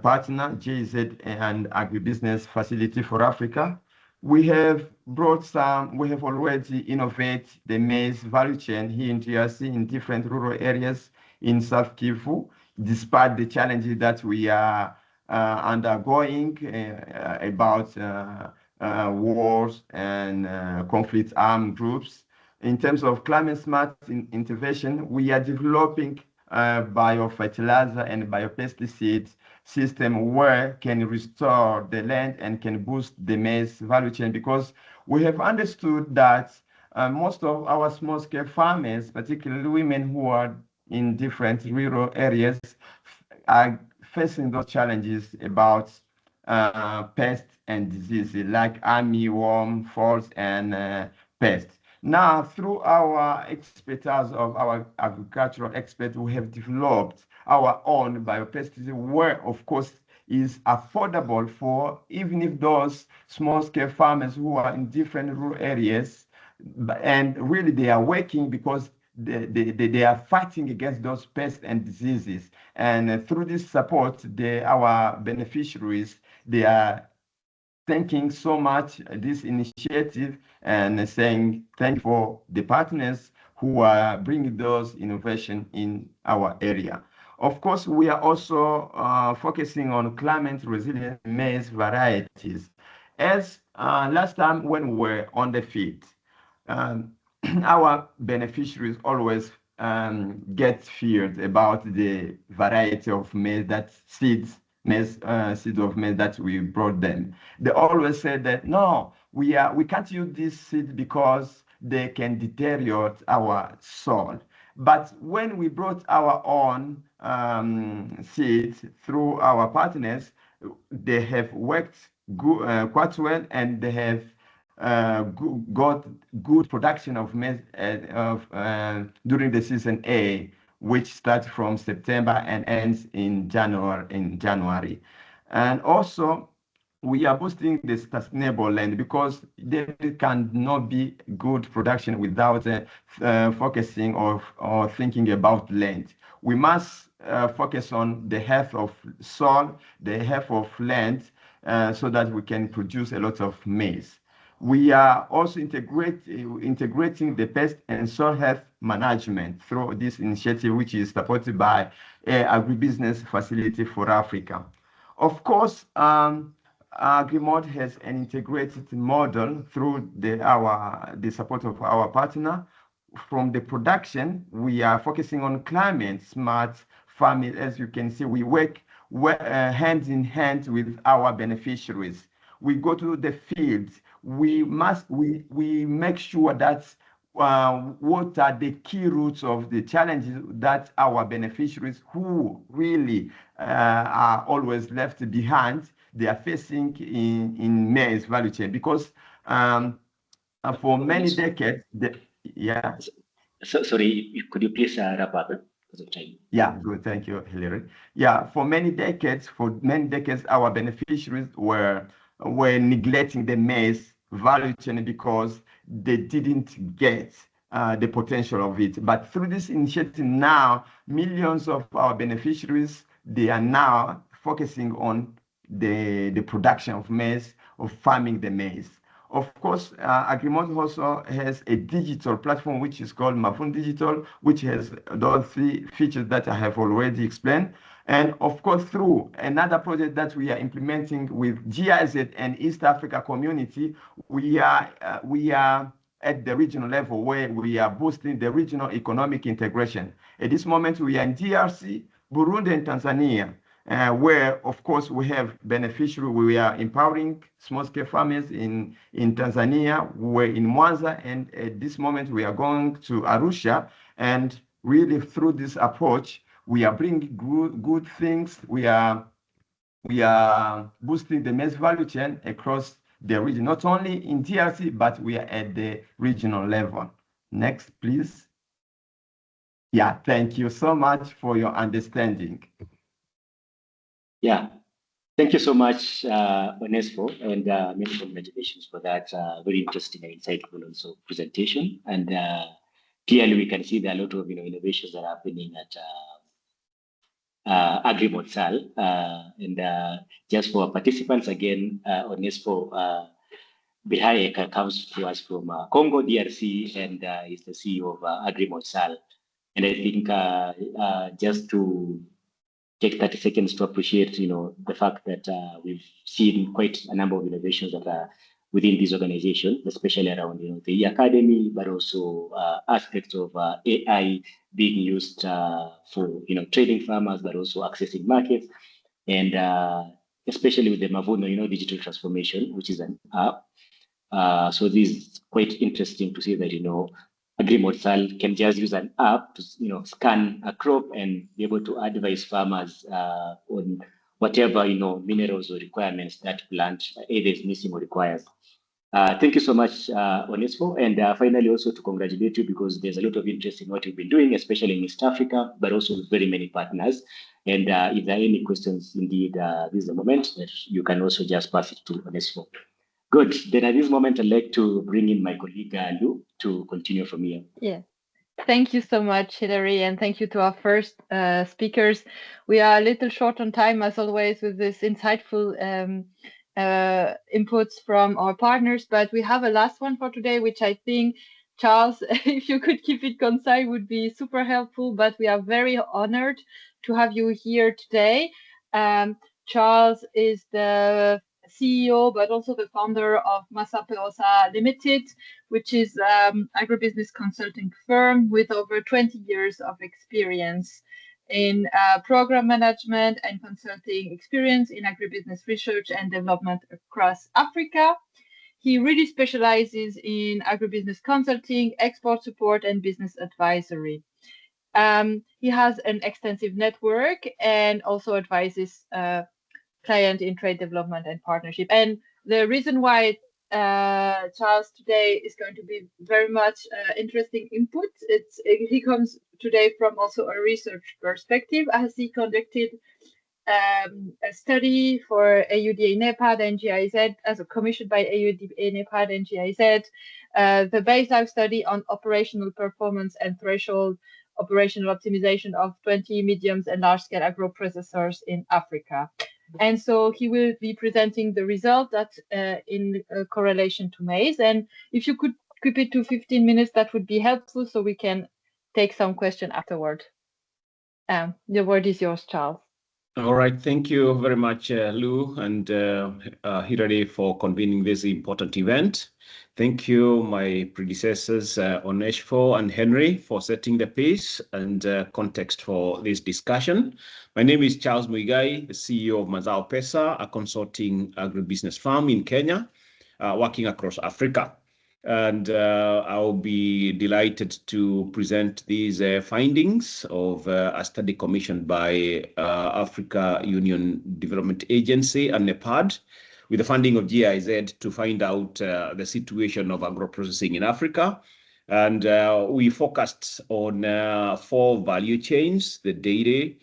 partner, GZ and Agribusiness Facility for Africa, we have already innovated the maize value chain here in DRC in different rural areas in South Kivu, despite the challenges that we are undergoing about wars and conflict armed groups. In terms of climate smart intervention, we are developing biofertilizer and biopesticide system where can restore the land and can boost the maize value chain, because we have understood that most of our small-scale farmers, particularly women who are in different rural areas, are facing those challenges about pests and diseases like armyworm, falls, and pests. Now, through our expertise of our agricultural experts, we have developed our own biopesticide, where, of course, is affordable for even if those small-scale farmers who are in different rural areas, and really they are working because they are fighting against those pests and diseases. And through this support, our beneficiaries, they are thanking so much this initiative and saying thank you for the partners who are bringing those innovation in our area. Of course, we are also focusing on climate resilient maize varieties. As last time when we were on the field, our beneficiaries always get feared about the variety of maize seeds of maize that we brought them. They always say that no, we can't use this seed because they can deteriorate our soil. But when we brought our own seeds through our partners, they have worked quite well, and they have got good production of maize during the season A, which starts from September and ends in January. And also, we are boosting the sustainable land because there cannot be good production without focusing or thinking about land. We must focus on the health of soil, the health of land, so that we can produce a lot of maize. We are also integrating the pest and soil health management through this initiative, which is supported by Agribusiness Facility for Africa. Of course, AGRIMOD has an integrated model through the support of our partner. From the production, we are focusing on climate smart farming. As you can see, we work hand in hand with our beneficiaries. We go to the fields. We make sure that what are the key roots of the challenges that our beneficiaries, who really are always left behind, they are facing in maize value chain. Because for many decades, sorry, could you please wrap up because of time? Yeah, good. Thank you, Hilary. Yeah, for many decades, our beneficiaries were neglecting the maize value chain because they didn't get the potential of it. But through this initiative now, millions of our beneficiaries, they are now focusing on the production of maize, of farming the maize. Of course, AGRIMOD also has a digital platform which is called Mafun Digital, which has those 3 features that I have already explained. And of course, through another project that we are implementing with GIZ and East Africa community, we are at the regional level where we are boosting the regional economic integration. At this moment, we are in DRC, Burundi, and Tanzania, where, of course, we have beneficiaries. We are empowering small-scale farmers in Tanzania. We're in Mwanza, and at this moment, we are going to Arusha. And really, through this approach, we are bringing good things. We are boosting the maize value chain across the region, not only in DRC, but we are at the regional level. Next, please. Yeah, thank you so much for your understanding. Yeah, thank you so much, Onesphore, and many congratulations for that very interesting and insightful also presentation. And clearly, we can see there are a lot of innovations that are happening at AGRIMOD SARL. And just for participants again, Onesphore Birhaheka comes to us from Congo, DRC, and is the CEO of AGRIMOD SARL. And I think just to take 30 seconds to appreciate, the fact that we've seen quite a number of innovations that are within this organization, especially around, the academy, but also aspects of AI being used for, trading farmers, but also accessing markets, and especially with the Mavuno, digital transformation, which is an app. So this is quite interesting to see that, AGRIMOD SARL can just use an app to, scan a crop and be able to advise farmers on whatever, minerals or requirements that plant either is missing or requires. Thank you so much, Onesphore. And finally, also to congratulate you because there's a lot of interest in what you've been doing, especially in East Africa, but also with very many partners. And if there are any questions, indeed, this is the moment that you can also just pass it to Onesphore. Good. Then at this moment, I'd like to bring in my colleague, Lou, to continue from here. Yeah. Thank you so much, Hilary, and thank you to our first speakers. We are a little short on time, as always, with this insightful inputs from our partners, but we have a last one for today, which I think, Charles, if you could keep it concise, would be super helpful, but we are very honored to have you here today. Charles is the CEO, but also the founder of Mazaopesa Limited, which is agribusiness consulting firm with over 20 years of experience in program management and consulting experience in agribusiness research and development across Africa. He really specializes in agribusiness consulting, export support, and business advisory. He has an extensive network and also advises client in trade development and partnership. And the reason why Charles today is going to be very much interesting input. He comes today from also a research perspective, as he conducted a study for AUDA NEPAD and GIZ, as commissioned by AUDA NEPAD and GIZ, the baseline study on operational performance and threshold operational optimization of 20 mediums and large-scale agro-processors in Africa. And so he will be presenting the result that in correlation to maize. And if you could keep it to 15 minutes, that would be helpful so we can take some question afterward. The word is yours, Charles. All right. Thank you very much, Lou and Hilary, for convening this important event. Thank you, my predecessors, Onesphore and Henry, for setting the pace and context for this discussion. My name is Charles Muigai, the CEO of Mazaopesa, a consulting agribusiness firm in Kenya, working across Africa. And I'll be delighted to present these findings of a study commissioned by Africa Union Development Agency and NEPAD, with the funding of GIZ, to find out the situation of agro-processing in Africa. And we focused on 4 value chains: the dairy,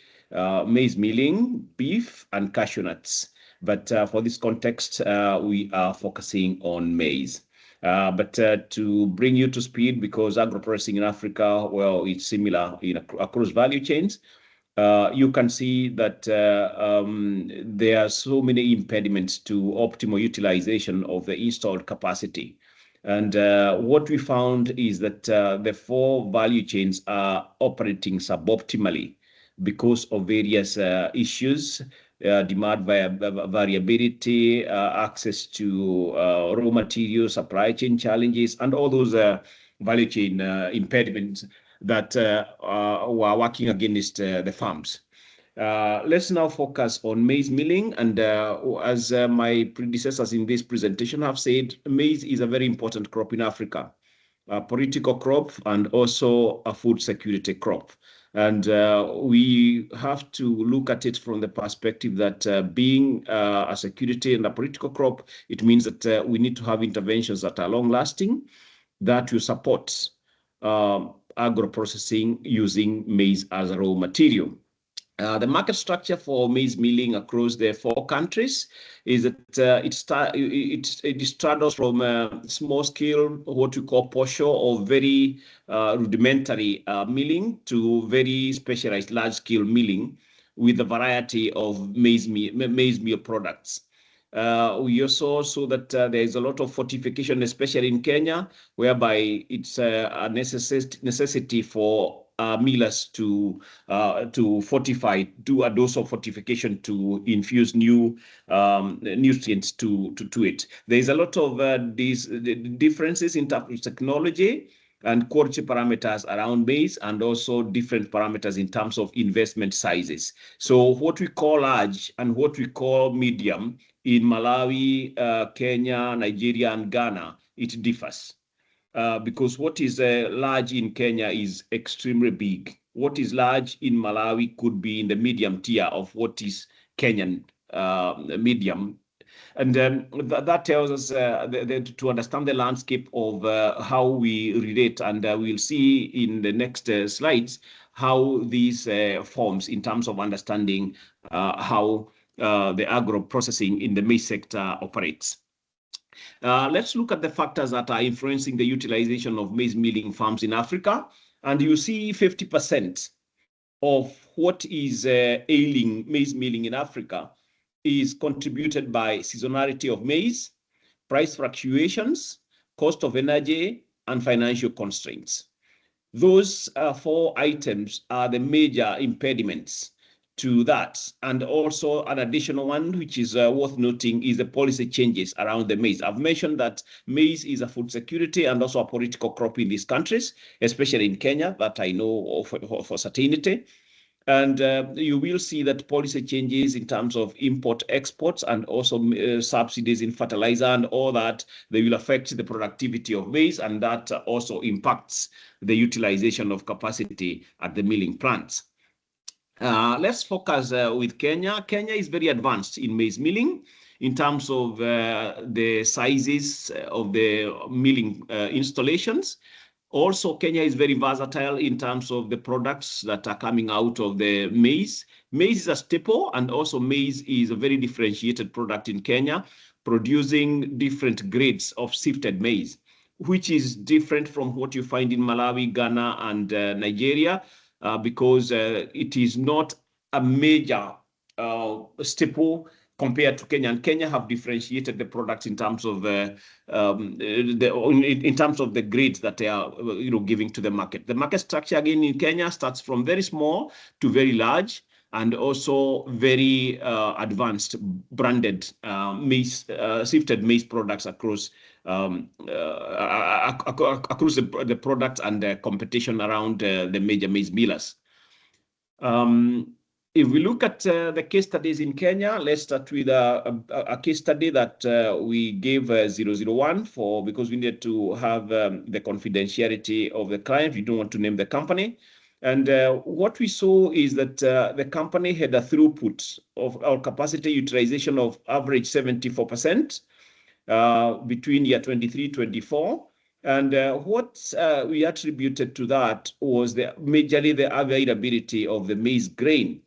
maize milling, beef, and cashew nuts. But for this context, we are focusing on maize. But to bring you to speed, because agro-processing in Africa, well, it's similar across value chains. You can see that there are so many impediments to optimal utilization of the installed capacity. And what we found is that the 4 value chains are operating suboptimally because of various issues. Demand variability, access to raw materials, supply chain challenges, and all those value chain impediments that were working against the farms. Let's now focus on maize milling. And as my predecessors in this presentation have said, maize is a very important crop in Africa, a political crop and also a food security crop. And we have to look at it from the perspective that being a security and a political crop, it means that we need to have interventions that are long-lasting, that will support agro-processing using maize as a raw material. The market structure for maize milling across the 4 countries is that it starts from small scale, what we call posho, or very rudimentary milling, to very specialized large scale milling with a variety of maize meal products. We also saw that there is a lot of fortification, especially in Kenya, whereby it's a necessity for millers to fortify, do a dose of fortification to infuse new nutrients to it. There is a lot of these differences in terms of technology and quality parameters around maize, and also different parameters in terms of investment sizes. So what we call large and what we call medium in Malawi, Kenya, Nigeria, and Ghana, it differs. Because what is large in Kenya is extremely big. What is large in Malawi could be in the medium tier of what is Kenyan medium. And that tells us to understand the landscape of how we relate. And we'll see in the next slides how these forms in terms of understanding how the agro-processing in the maize sector operates. Let's look at the factors that are influencing the utilization of maize milling farms in Africa. And you see 50% of what is ailing maize milling in Africa is contributed by seasonality of maize, price fluctuations, cost of energy, and financial constraints. Those 4 items are the major impediments to that. And also an additional one, which is worth noting, is the policy changes around the maize. I've mentioned that maize is a food security and also a political crop in these countries, especially in Kenya, that I know for certainty. And you will see that policy changes in terms of import exports and also subsidies in fertilizer and all that, they will affect the productivity of maize, and that also impacts the utilization of capacity at the milling plants. Let's focus with Kenya. Kenya is very advanced in maize milling in terms of the sizes of the milling installations. Also, Kenya is very versatile in terms of the products that are coming out of the maize. Maize is a staple, and also maize is a very differentiated product in Kenya, producing different grades of sifted maize, which is different from what you find in Malawi, Ghana, and Nigeria, because it is not a major staple compared to Kenya, and Kenya have differentiated the products in terms of the grades that they are giving to the market. The market structure again in Kenya starts from very small to very large, and also very advanced branded maize, sifted maize products across the product and the competition around the major maize millers. If we look at the case studies in Kenya, let's start with a case study that we gave 001 for, because we needed to have the confidentiality of the client. We don't want to name the company. And what we saw is that the company had a throughput of our capacity utilization of average 74% between year 23-24. And what we attributed to that was majorly the availability of the maize grain.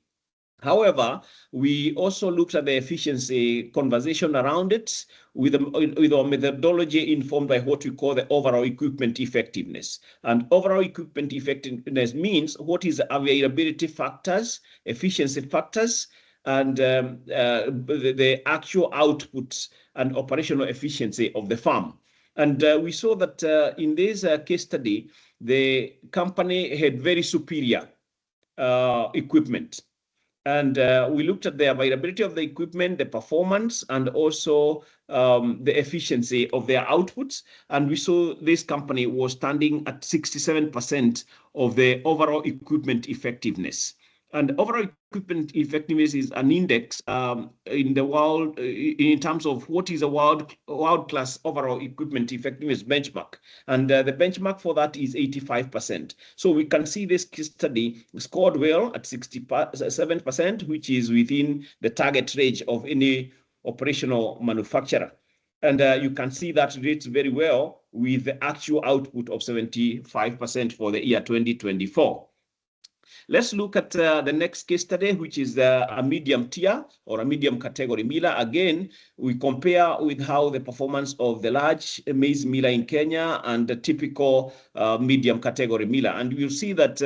However, we also looked at the efficiency conversation around it with our methodology informed by what we call the overall equipment effectiveness. And overall equipment effectiveness means what is the availability factors, efficiency factors, and the actual output and operational efficiency of the farm. And we saw that in this case study, the company had very superior equipment. And we looked at the availability of the equipment, the performance, and also the efficiency of their outputs. And we saw this company was standing at 67% of the overall equipment effectiveness. And overall equipment effectiveness is an index in the world in terms of what is a world-class overall equipment effectiveness benchmark. And the benchmark for that is 85%. So we can see this case study scored well at 67%, which is within the target range of any operational manufacturer. And you can see that rates very well with the actual output of 75% for the year 2024. Let's look at the next case study, which is a medium tier or a medium category miller. Again, we compare with how the performance of the large maize miller in Kenya and the typical medium category miller. And we'll see that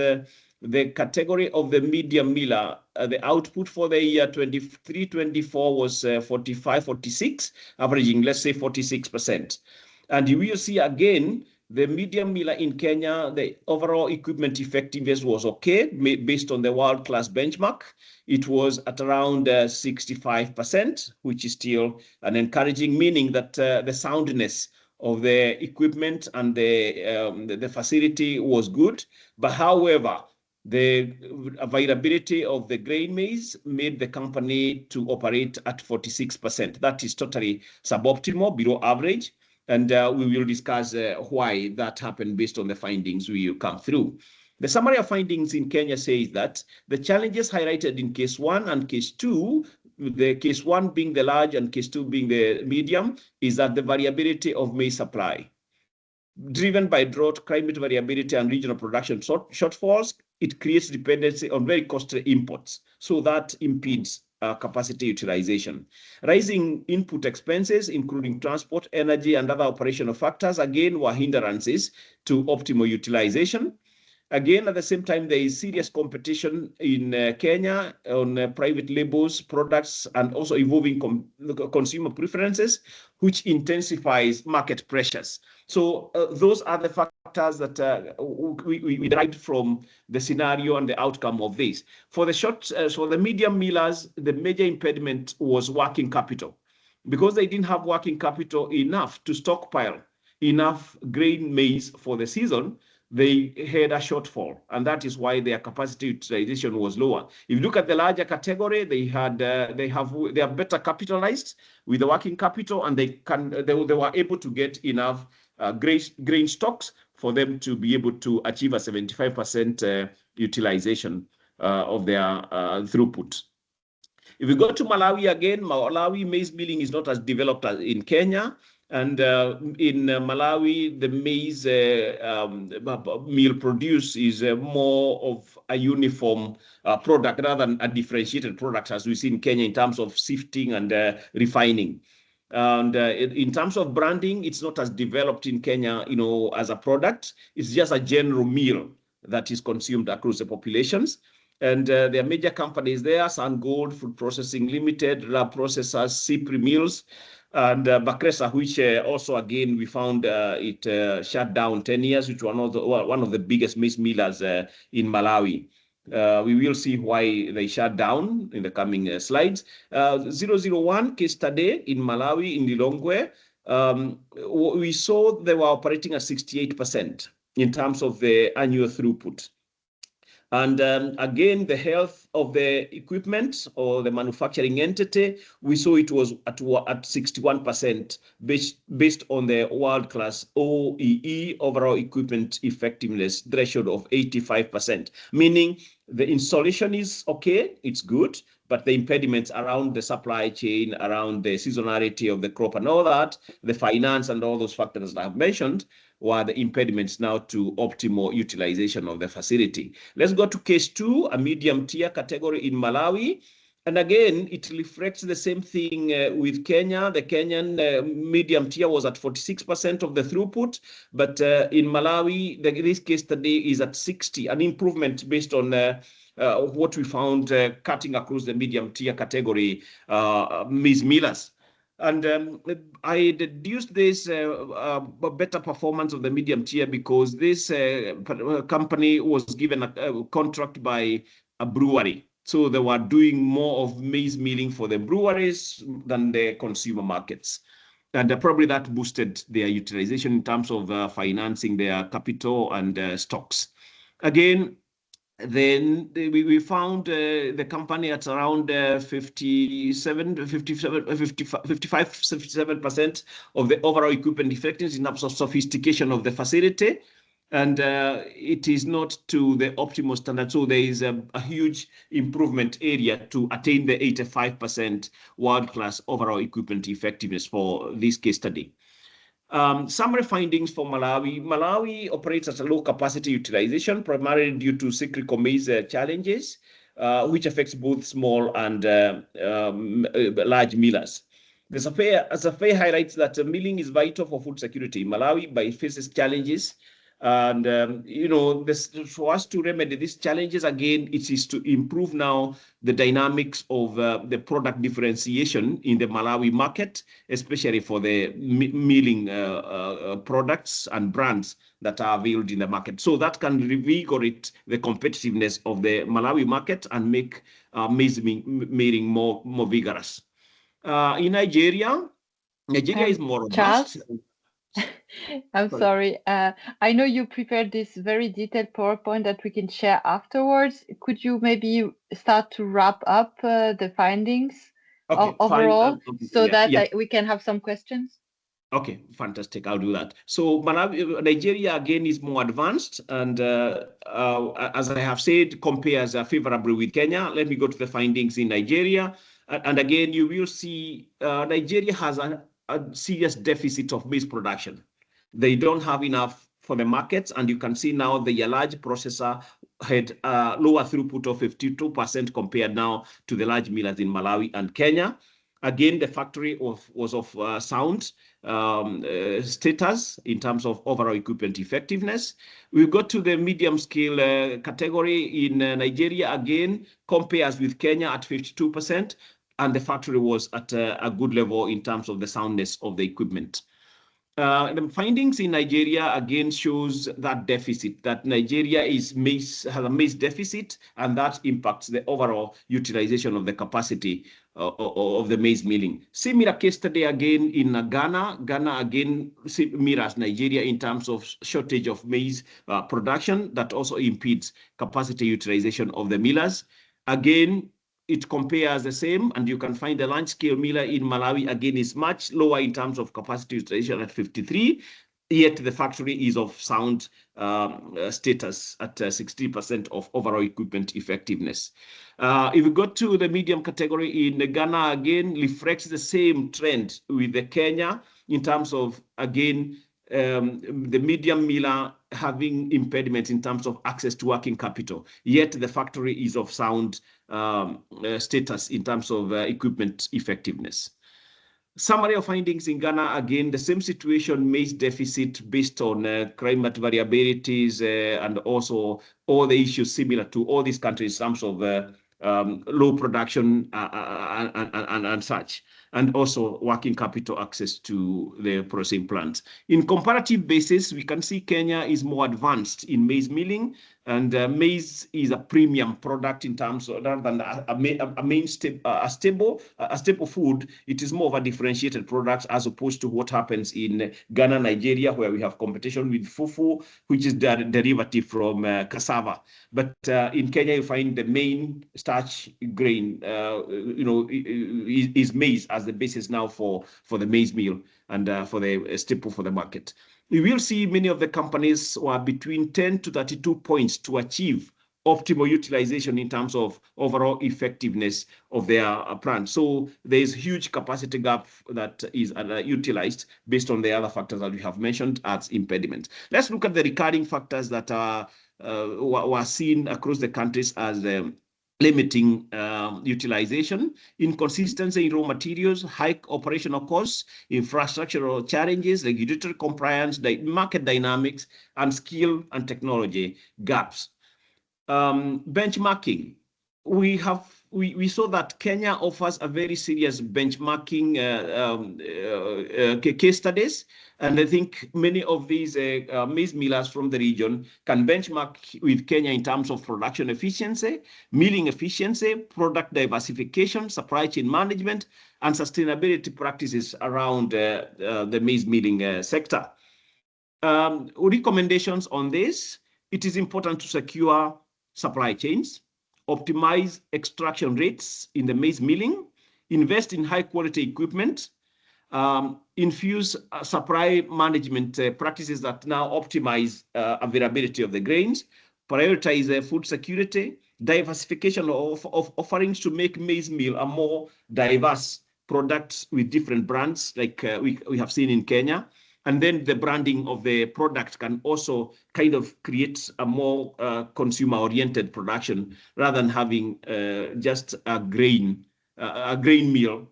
the category of the medium miller, the output for the year 23-24 was 45-46, averaging, let's say, 46%. And you will see again, the medium miller in Kenya, the overall equipment effectiveness was okay, based on the world-class benchmark. It was at around 65%, which is still an encouraging, meaning that the soundness of the equipment and the facility was good. But however, the availability of the grain maize made the company to operate at 46%. That is totally suboptimal, below average. And we will discuss why that happened based on the findings we will come through. The summary of findings in Kenya says that the challenges highlighted in case 1 and case 2, the case 1 being the large and case 2 being the medium, is that the variability of maize supply. Driven by drought, climate variability, and regional production shortfalls, it creates dependency on very costly imports. So that impedes capacity utilization. Rising input expenses, including transport, energy, and other operational factors, again, were hindrances to optimal utilization. Again, at the same time, there is serious competition in Kenya on private labels, products, and also evolving consumer preferences, which intensifies market pressures. So those are the factors that we derived from the scenario and the outcome of this. For the medium millers, the major impediment was working capital. Because they didn't have working capital enough to stockpile enough grain maize for the season, they had a shortfall, and that is why their capacity utilization was lower. If you look at the larger category, they are better capitalized with the working capital, and they were able to get enough grain stocks for them to be able to achieve a 75% utilization of their throughput. If we go to Malawi again, Malawi maize milling is not as developed as in Kenya. And in Malawi, the maize meal produced is more of a uniform product rather than a differentiated product, as we see in Kenya in terms of sifting and refining. And in terms of branding, it's not as developed in Kenya, as a product. It's just a general meal that is consumed across the populations. And there are major companies there: SunGold, Food Processing Limited, Lab Processors, Cipri Mills, and Bakresa, which also, again, we found it shut down 10 years, which was one of the biggest maize millers in Malawi. We will see why they shut down in the coming slides. 001 case study in Malawi, in Lilongwe, we saw they were operating at 68% in terms of the annual throughput. And again, the health of the equipment or the manufacturing entity, we saw it was at 61% based on the world-class OEE, overall equipment effectiveness threshold of 85%, meaning the installation is okay, it's good, but the impediments around the supply chain, around the seasonality of the crop and all that, the finance and all those factors that I've mentioned, were the impediments now to optimal utilization of the facility. Let's go to case 2, a medium tier category in Malawi. And again, it reflects the same thing with Kenya. The Kenyan medium tier was at 46% of the throughput, but in Malawi, this case study is at 60, an improvement based on what we found cutting across the medium tier category, maize millers. And I deduced this better performance of the medium tier because this company was given a contract by a brewery. So they were doing more of maize milling for the breweries than the consumer markets. And probably that boosted their utilization in terms of financing their capital and stocks. Again, then we found the company at around 55-57% of the overall equipment effectiveness in terms of sophistication of the facility. And it is not to the optimal standard. So there is a huge improvement area to attain the 85% world-class overall equipment effectiveness for this case study. Summary findings for Malawi. Malawi operates at a low capacity utilization, primarily due to cyclical maize challenges, which affects both small and large millers. The survey highlights that milling is vital for food security. Malawi faces challenges. And, for us to remedy these challenges, again, it is to improve now the dynamics of the product differentiation in the Malawi market, especially for the milling products and brands that are available in the market. So that can revigorate the competitiveness of the Malawi market and make maize milling more vigorous. In Nigeria is more robust. I'm sorry. I know you prepared this very detailed PowerPoint that we can share afterwards. Could you maybe start to wrap up the findings overall so that we can have some questions? Okay, fantastic. I'll do that. So Nigeria, again, is more advanced. And as I have said, compares favorably with Kenya. Let me go to the findings in Nigeria. And again, you will see Nigeria has a serious deficit of maize production. They don't have enough for the markets, and you can see now the large processor had a lower throughput of 52% compared now to the large millers in Malawi and Kenya. Again, the factory was of sound, status in terms of overall equipment effectiveness. We got to the medium scale category in Nigeria again, compares with Kenya at 52%, and the factory was at a good level in terms of the soundness of the equipment. The findings in Nigeria again shows that deficit, that Nigeria has a maize deficit, and that impacts the overall utilization of the capacity of the maize milling. Similar case study again in Ghana. Ghana again mirrors Nigeria in terms of shortage of maize production that also impedes capacity utilization of the millers. Again, it compares the same, and you can find the large scale miller in Malawi again is much lower in terms of capacity utilization at 53, yet the factory is of sound status at 60% of overall equipment effectiveness. If we go to the medium category in Ghana, again reflects the same trend with the Kenya in terms of, again, the medium miller having impediments in terms of access to working capital, yet the factory is of sound status in terms of equipment effectiveness. Summary of findings in Ghana, again, the same situation, maize deficit based on climate variabilities and also all the issues similar to all these countries in terms of low production and such, and also working capital access to the processing plants. In comparative basis, we can see Kenya is more advanced in maize milling, and maize is a premium product in terms of, rather than a staple food. It is more of a differentiated product as opposed to what happens in Ghana, Nigeria, where we have competition with fufu, which is the derivative from cassava. But in Kenya, you find the main starch grain, is maize as the basis now for the maize meal and for the staple for the market. We will see many of the companies were between 10 to 32 points to achieve optimal utilization in terms of overall effectiveness of their plant. So there is huge capacity gap that is utilized based on the other factors that we have mentioned as impediment. Let's look at the recurring factors that were seen across the countries as limiting utilization: inconsistency in raw materials, high operational costs, infrastructural challenges, regulatory compliance, market dynamics, and skill and technology gaps. Benchmarking. We saw that Kenya offers a very serious benchmarking case studies, and I think many of these maize millers from the region can benchmark with Kenya in terms of production efficiency, milling efficiency, product diversification, supply chain management, and sustainability practices around the maize milling sector. Recommendations on this: it is important to secure supply chains, optimize extraction rates in the maize milling, invest in high quality equipment, infuse supply management practices that now optimize availability of the grains, prioritize food security, diversification of offerings to make maize meal a more diverse product with different brands like we have seen in Kenya. And then the branding of the product can also kind of create a more consumer-oriented production rather than having just a grain meal,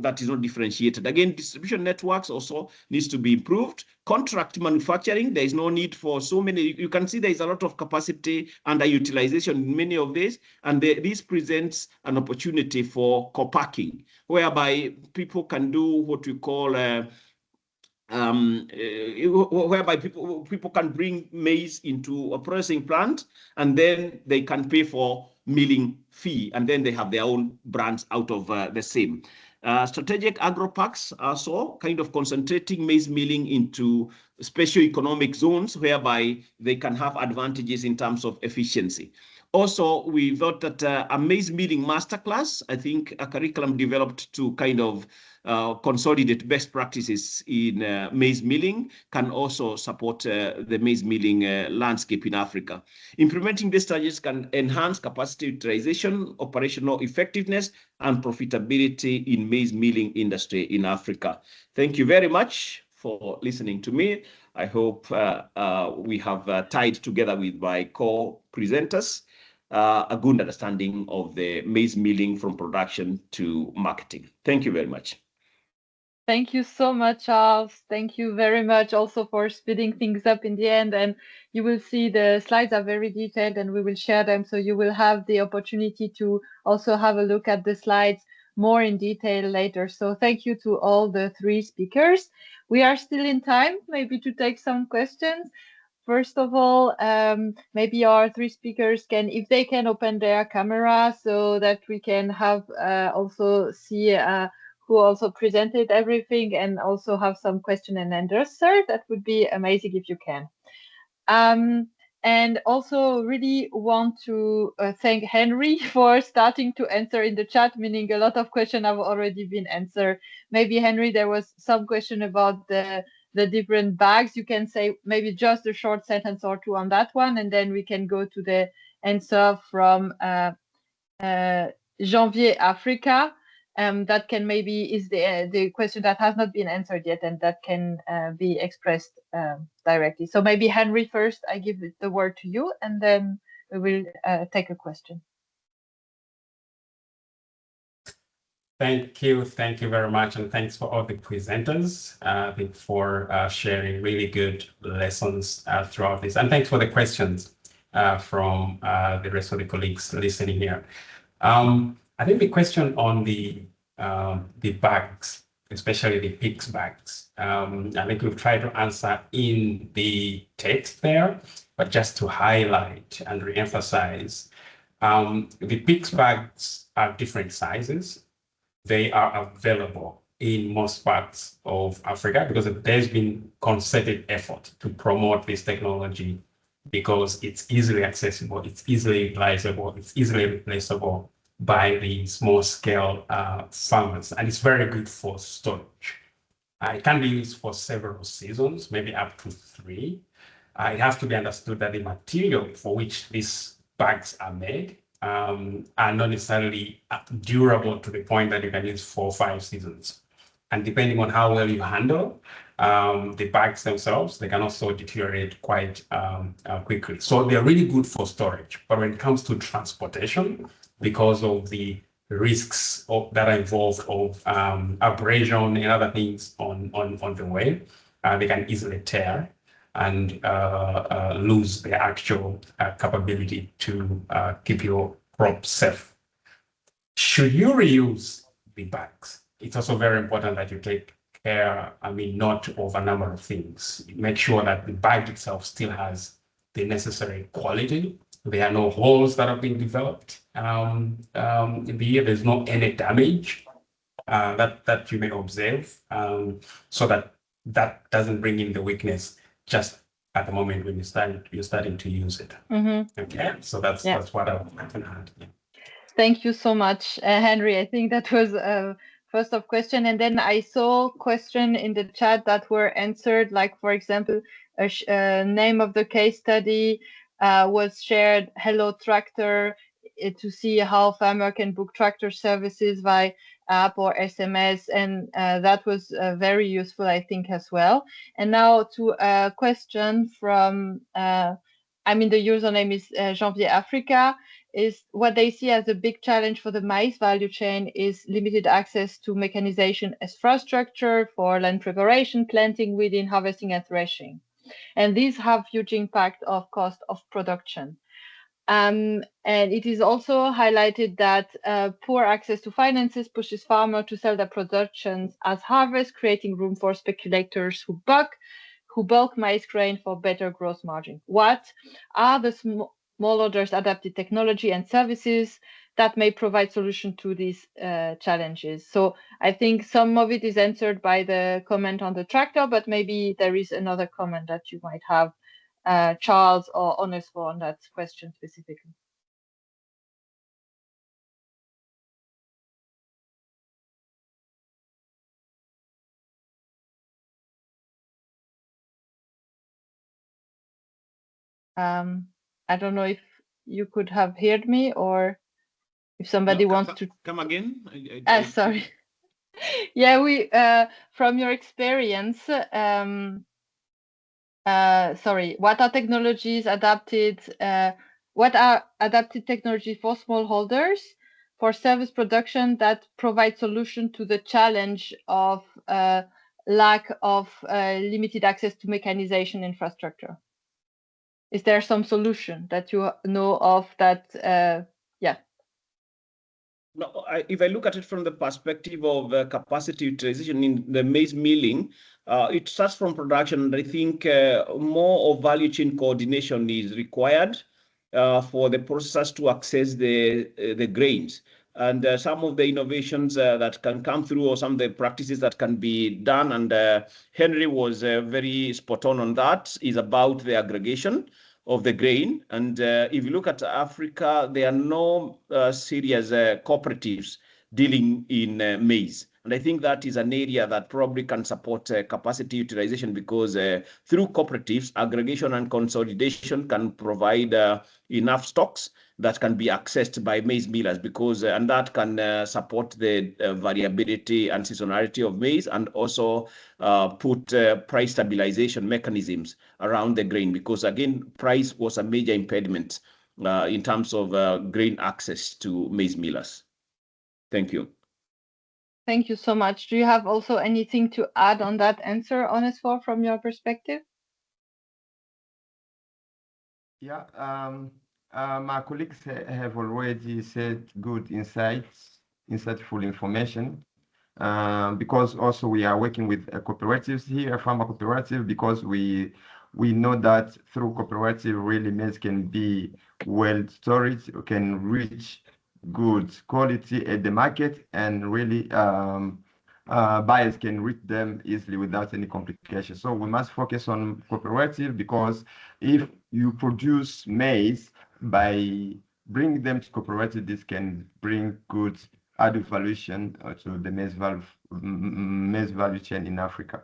that is not differentiated. Again, distribution networks also needs to be improved. Contract manufacturing, there is no need for so many. You can see there is a lot of capacity underutilization in many of these, and this presents an opportunity for co-packing, whereby people can do what we call whereby people can bring maize into a processing plant, and then they can pay for milling fee, and then they have their own brands out of the same. Strategic agro packs also kind of concentrating maize milling into special economic zones whereby they can have advantages in terms of efficiency. Also, we thought that a maize milling masterclass, I think a curriculum developed to kind of consolidate best practices in maize milling, can also support the maize milling landscape in Africa. Implementing these strategies can enhance capacity utilization, operational effectiveness, and profitability in maize milling industry in Africa. Thank you very much for listening to me. I hope we have tied together with my co-presenters a good understanding of the maize milling from production to marketing. Thank you very much. Thank you so much, Charles. Thank you very much also for speeding things up in the end. And you will see the slides are very detailed and we will share them. So you will have the opportunity to also have a look at the slides more in detail later. So thank you to all the three speakers. We are still in time, maybe to take some questions. First of all, maybe our three speakers can, if they can open their camera so that we can have also see who also presented everything and also have some question and answer. That would be amazing if you can. And also really want to thank Henry for starting to answer in the chat, meaning a lot of questions have already been answered. Maybe Henry, there was some question about the different bags. You can say maybe just a short sentence or two on that one, and then we can go to the answer from Janvier Africa. That can maybe is the question that has not been answered yet, and that can be expressed directly. So maybe Henry first, I give the word to you, and then we will take a question. Thank you very much, and thanks for all the presenters. I think for sharing really good lessons throughout this, and thanks for the questions from the rest of the colleagues listening here. I think the question on the bags, especially the PICS bags, I think we've tried to answer in the text there, but just to highlight and re-emphasize, the PICS bags are different sizes. They are available in most parts of Africa because there's been concerted effort to promote this technology because it's easily accessible, it's easily utilizable, it's easily replaceable by the small-scale farmers, and it's very good for storage. It can be used for several seasons, maybe up to 3. It has to be understood that the material for which these bags are made are not necessarily durable to the point that you can use 4 or 5 seasons. And depending on how well you handle the bags themselves, they can also deteriorate quite quickly. So they're really good for storage. But when it comes to transportation, because of the risks that are involved of abrasion and other things on the way, they can easily tear and lose their actual capability to keep your crop safe. Should you reuse the bags, it's also very important that you take care, not of a number of things. Make sure that the bag itself still has the necessary quality. There are no holes that have been developed. There's no any damage that you may observe, so that doesn't bring in the weakness just at the moment when you're starting to use it. Mm-hmm. Okay, so that's what I would like to add. Yeah. Thank you so much, Henry. I think that was first of question, and then I saw question in the chat that were answered, like for example, name of the case study was shared, Hello Tractor, to see how farmer can book tractor services via app or SMS, and that was very useful, I think, as well. And now to a question from, the username is Janvier Africa, is what they see as a big challenge for the maize value chain is limited access to mechanization infrastructure for land preparation, planting, weeding, harvesting, and threshing. And these have huge impact of cost of production. And it is also highlighted that poor access to finances pushes farmers to sell their productions as harvest, creating room for speculators who bulk maize grain for better gross margin. What are the smallholders' adapted technology and services that may provide solution to these challenges? So I think some of it is answered by the comment on the tractor, but maybe there is another comment that you might have, Charles or Onesphore, on that question specifically. I don't know if you could have heard me or if somebody wants to come again. Sorry. Yeah, we from your experience, sorry, what are technologies adapted? What are adapted technologies for smallholders for service production that provide solution to the challenge of lack of limited access to mechanization infrastructure? Is there some solution that you know of that, yeah? No, if I look at it from the perspective of capacity utilization in the maize milling, it starts from production. And I think more of value chain coordination is required for the processors to access the grains. And some of the innovations that can come through, or some of the practices that can be done, and Henry was very spot on that, is about the aggregation of the grain. And if you look at Africa, there are no serious cooperatives dealing in maize. And I think that is an area that probably can support capacity utilization, because through cooperatives, aggregation and consolidation can provide enough stocks that can be accessed by maize millers, because and that can support the variability and seasonality of maize, and also put price stabilization mechanisms around the grain, because again, price was a major impediment in terms of grain access to maize millers. Thank you. Thank you so much. Do you have also anything to add on that answer, Onesphore, from your perspective? Yeah, my colleagues have already said good insights, insightful information, because also we are working with cooperatives here, farmer cooperative, because we know that through cooperative, really maize can be well stored, can reach good quality at the market, and really buyers can reach them easily without any complication. So we must focus on cooperative, because if you produce maize by bringing them to cooperative, this can bring good added valuation to the maize value chain in Africa.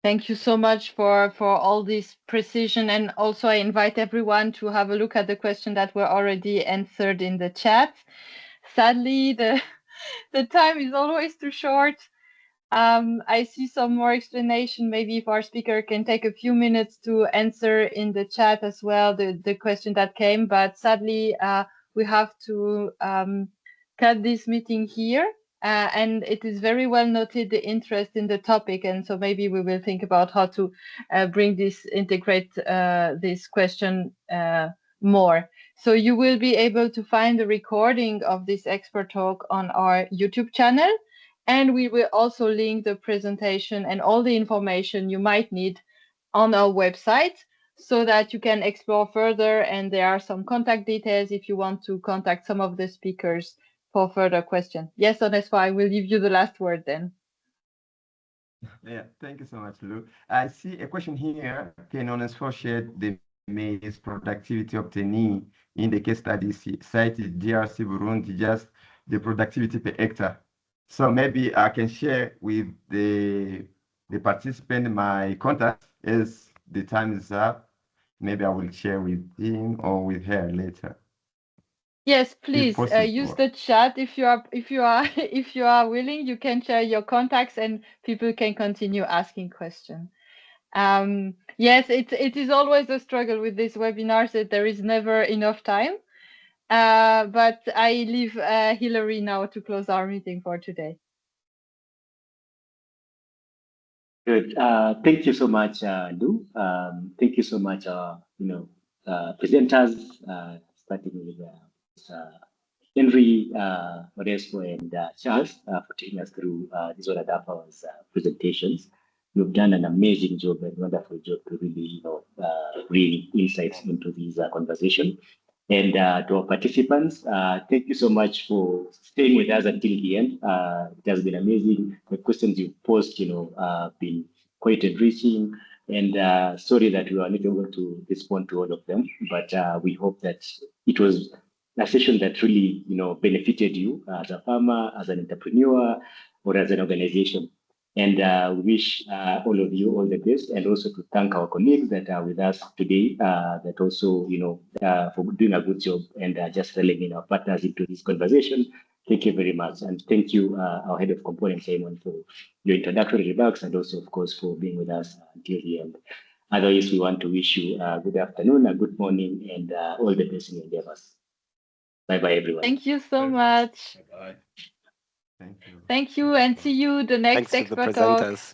Thank you so much for all this precision. And also I invite everyone to have a look at the question that were already answered in the chat. Sadly, the time is always too short. I see some more explanation. Maybe if our speaker can take a few minutes to answer in the chat as well, the question that came, but sadly, we have to cut this meeting here. And it is very well noted the interest in the topic, and so maybe we will think about how to integrate this question more. So you will be able to find the recording of this expert talk on our YouTube channel, and we will also link the presentation and all the information you might need on our website, so that you can explore further, and there are some contact details if you want to contact some of the speakers for further questions. Yes, Onesphore, I will leave you the last word then. Yeah, thank you so much, Lou. I see a question here. Can Onesphore share the maize productivity obtained in the case study cited DRC Burundi, just the productivity per hectare? So maybe I can share with the participant my contact as the time is up. Maybe I will share with him or with her later. Yes, please use the chat if you are willing. You can share your contacts and people can continue asking questions. Yes, it is always a struggle with these webinars that there is never enough time. But I leave Hilary now to close our meeting for today. Good. Thank you so much, Lou. Thank you so much, presenters, starting with Henry, Onesphore, and Charles for taking us through these 1.5 hours presentations. You've done an amazing job and wonderful job to really, bring insights into this conversation. And to our participants, thank you so much for staying with us until the end. It has been amazing. The questions you've posed, been quite enriching. And sorry that we were not able to respond to all of them, but we hope that it was a session that really, benefited you as a farmer, as an entrepreneur, or as an organization. And we wish all of you all the best, and also to thank our colleagues that are with us today, that also, for doing a good job and just rallying in our partners into this conversation. Thank you very much. And thank you, our head of components, Simon, for your introductory remarks, and also, of course, for being with us until the end. Otherwise, we want to wish you a good afternoon, a good morning, and all the best in your endeavors. Bye-bye, everyone. Thank you so much. Bye. Thank you. Thank you, and see you the next Thanks to the expert talk. presenters.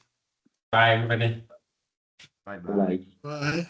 Bye, everybody. Bye bye. Bye-bye. Bye.